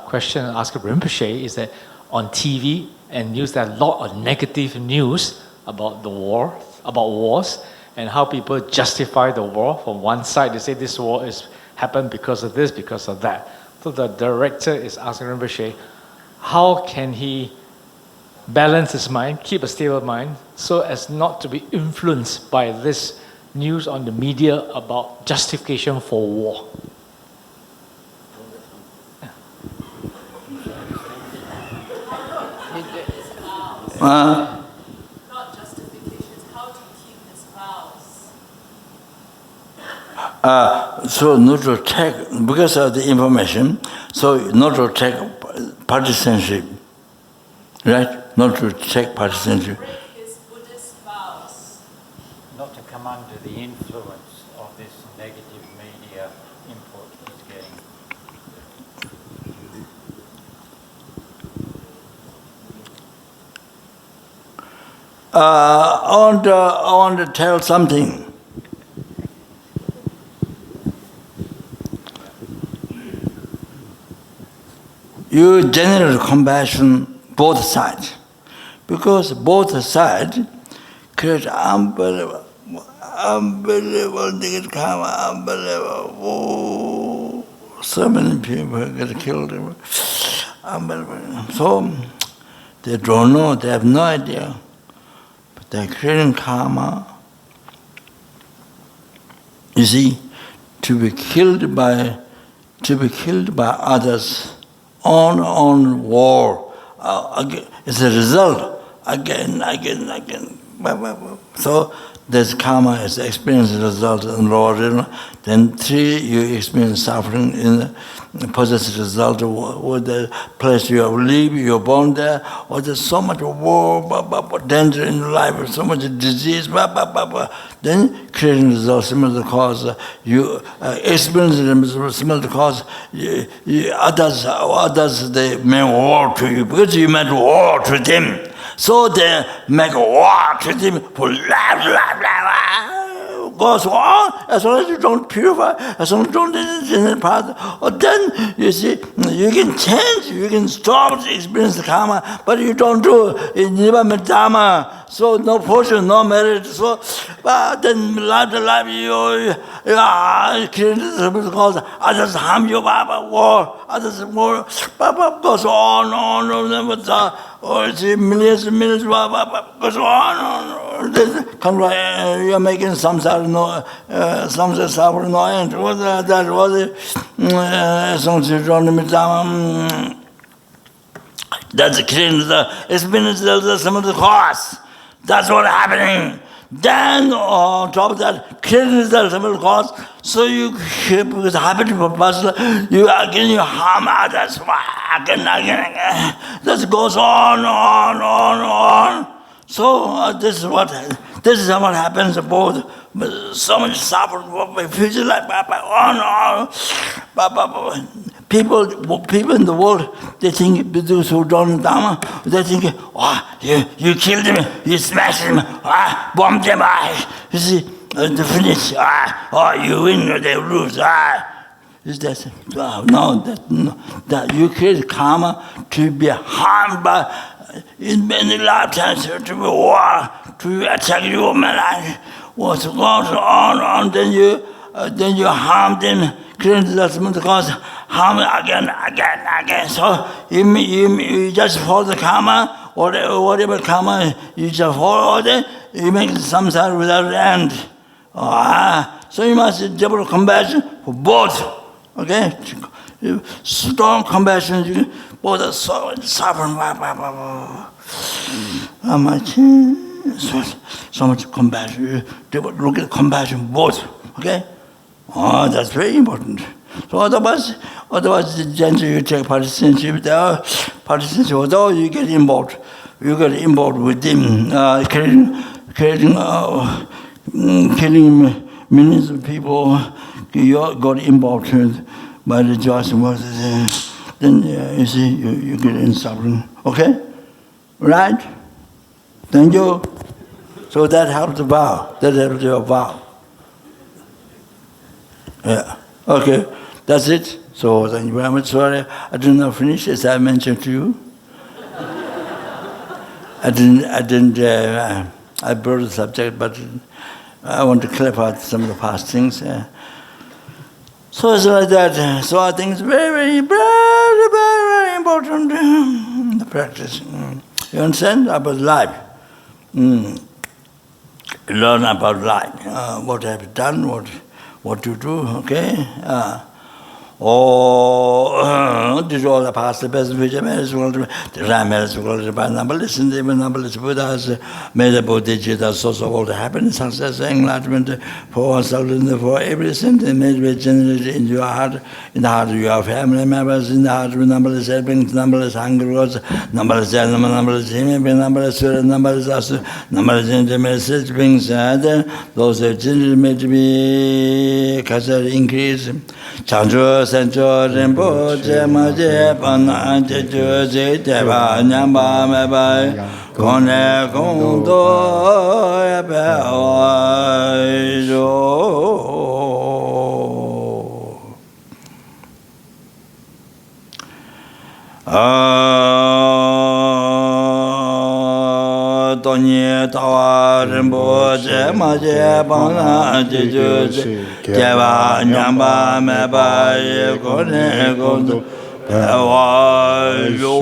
question asked Rinpoche is that on TV and news there are a lot of negative news about the war, about wars, and how people justify the war. From one side, they say this war is happened because of this, because of that. So the director is asking Rinpoche, how can he balance his mind, keep a stable mind, so as not to be influenced by this news on the media about justification for war? Not justifications, how to keep his vows. So not to take, because of the information, so not to take partisanship, right? Not to take partisanship. Break his Buddhist vows. Not to come under the influence of this negative media input he's getting. I want to tell something. You generate compassion both sides, because both sides create unbelievable negative karma, unbelievable. Oh, so many people get killed. Unbelievable. So they don't know, they have no idea. But they're creating karma. You see, to be killed by others on war. It's a result again. So This karma is experience result in lower realm. Then 3, you experience suffering in the possessive result with the place you have lived, you're born there, or there's so much war, danger in life, so much disease, then creating result similar to cause. You experience similar to cause. Others they make war to you because you made war to them. So they make war to them for life, goes on, as long as you don't purify, as long as you don't in the path, or then you see, you can change, you can stop to experience the karma, but you don't do it, Dharma, so no fortune, no merit, so then life to life, you create the cause, others harm you, war, others more, goes on, or see millions and millions, goes on. You're making samsara samsara suffering no end. That was that's creating the experience of some of the cause. That's what happening. Then on top of that, creating the some of the cause. So you because habit of personal, you harm others again. That goes on. So this is what happens about so much suffering for my future life. People in the world, they think those who don't Dharma, they think, you killed him, you smashed him, bombed him, you see, the finish, you win or they lose, is that no, that you create karma to be harmed by in many lifetimes to be war, to attack you, man. What goes on, then you harm them, create the cause, harm again. So you just follow the karma, whatever karma you just follow it, you make samsara without end. So you must develop compassion for both. Okay? Strong compassion, you both are suffering. So much compassion. You look at compassion both. Okay? That's very important. So otherwise, the gender you take partisanship there, although you get involved with them, killing millions of people, you got involved by the just words, then you see, you get in suffering. Okay? Right? Thank you. So that helps the vow. That helps your vow. Yeah. Okay. That's it. So thank you very much. Sorry, I did not finish as I mentioned to you. I brought the subject, but I want to clarify some of the past things. So it's like that. So I think it's very, very, very, very important, the practice. You understand? About life. Learn about life. What I have done, what to do, okay? This is all the past, the present, future, marriage, the time, marriage, the numberless, and the numberless Buddhas, made the bodhisattva, source of all the happiness, success, enlightenment for oneself and for every sentence made with generated in your heart, in the heart of your family members, in the heart of numberless helpings, numberless hunger words, numberless animal, numberless human, numberless spirit, numberless asu, numberless intimate such beings, those that generated made to be increase. Chancho Sancho Rinpoche Maje Pana Jeju Jiteba Nyamba Meba Kone Kondo Ebe Oijo Tonye Tawa Rinpoche Maje Pana Jeju Jiteba Nyamba Meba Kone Kondo Oijo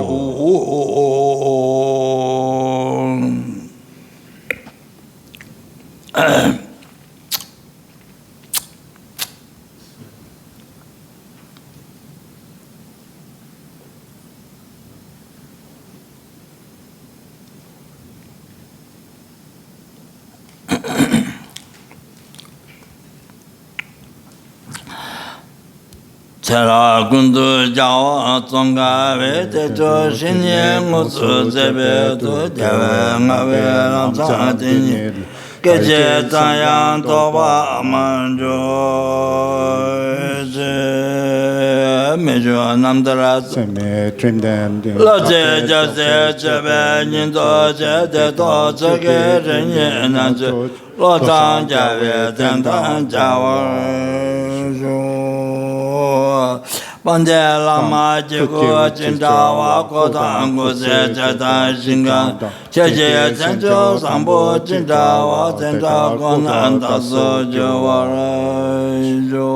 Chara Gundu Jawa Zonga Vete Jo Shinye Musu Zebe Tu Dewe Ngawe Ramsa Tini Geje Zayang Toba Manjo Mejo Namdara Seme Trimden Loje Jose Chebe Nindo Jete To Zege Renye Nanzu Lotang Jave Tentan Jawa Bande Lama Jigo Jindawa Kodang Gose Jatan Shingan Cheje Tenjo Sambo Jindawa Tenta Konanda Sojo Warajo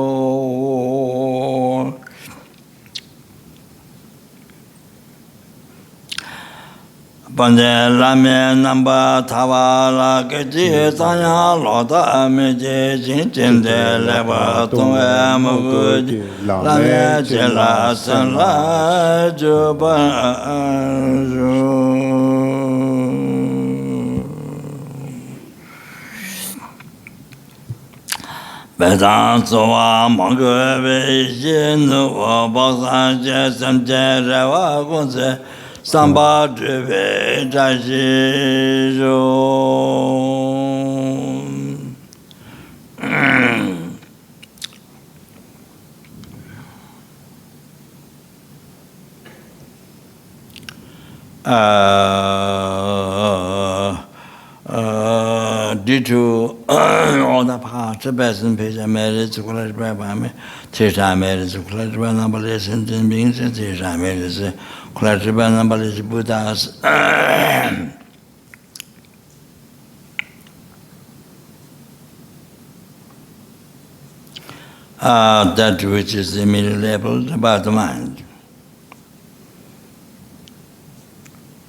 Bande Lame Namba Tavala Keji Sanya Lota Meje Jinjinde Leba Tungwe Muguji Lame Jela Sanla Juba Bedan Sowa Mongwe Vijin Wabasan Jesam Jerewa Gunse Samba Drive Jajijo due to all the parts, the best and page I made it to college by me, Tisha made it to college by number lessons and beings, and Tisha made it to college by number lessons Buddhas. That which is immediately labeled about the mind,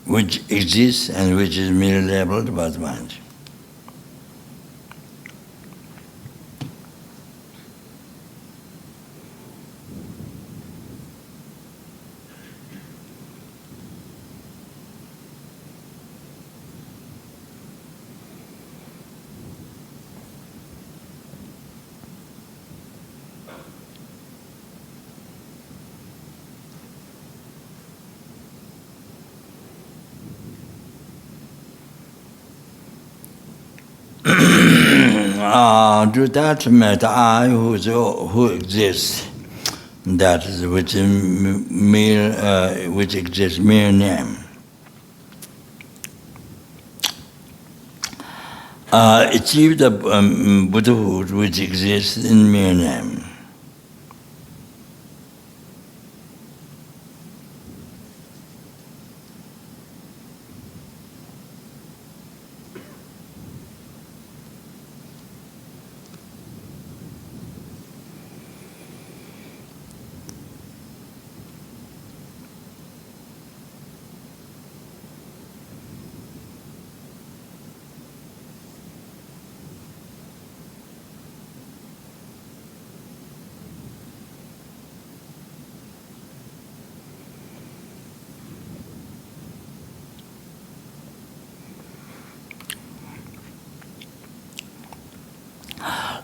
which exists and which is merely labeled about the mind. Do that matter I who exists, that is which mere which exists mere name. Achieve the Buddhahood which exists in mere name.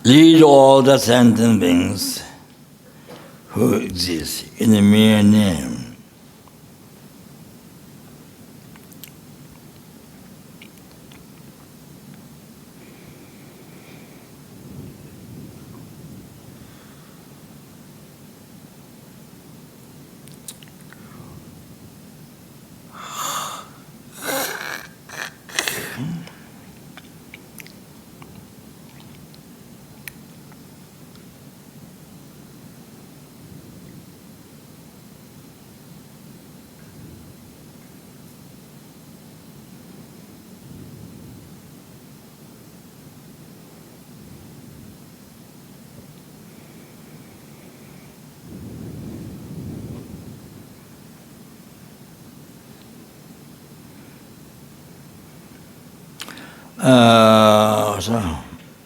Lead all the sentient beings who exist in a mere name.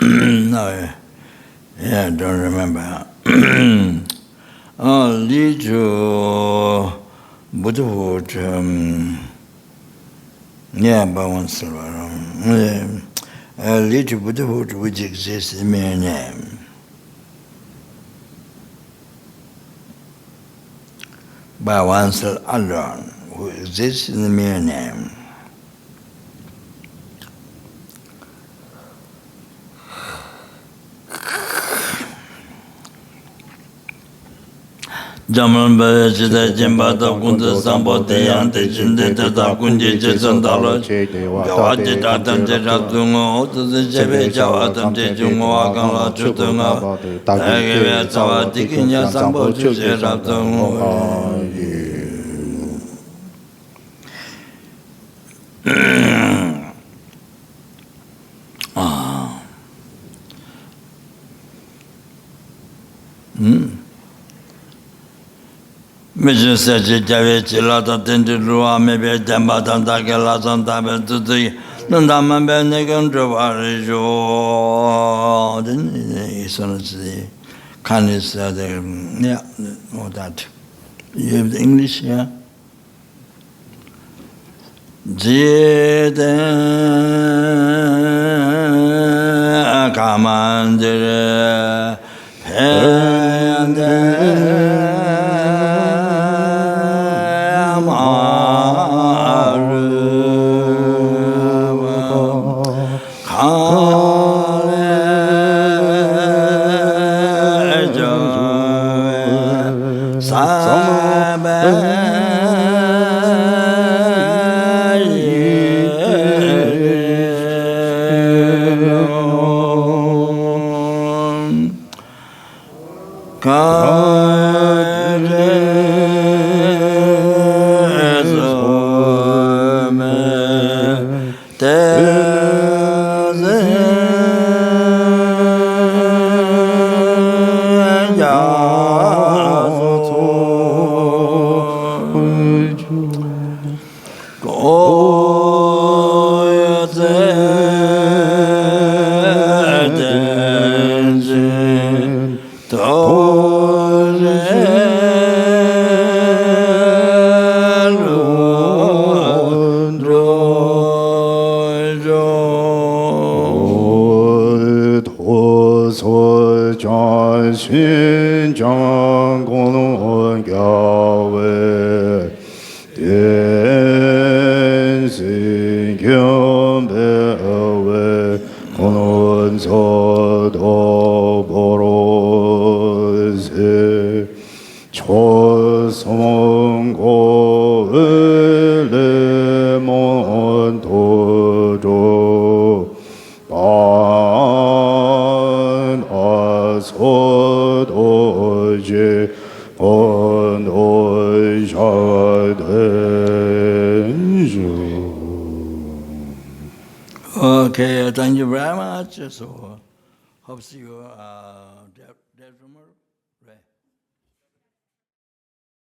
No, yeah, I don't remember. Lead to Buddhahood, but once lead to Buddhahood which exists in mere name. by oneself alone, who exists in the mere name. Jaman Bajida Jimba da Gunda Sambo de Yante Jinde da Gundi Jason Dala Gawaji Datan Jatungo, the Jebe Jawatam Jungo Agala Chutunga, Tagave Sawa Dikinya Sambo Jeratungo. Mission said Javi Chilata Tindua, maybe Jambatan Takela Santa to the Nandama Benegan Drovarijo. Then he's on the kindness, yeah, all that. You have the English, yeah? Jede Kamandere Okay, thank you very much. So, hope to see you tomorrow.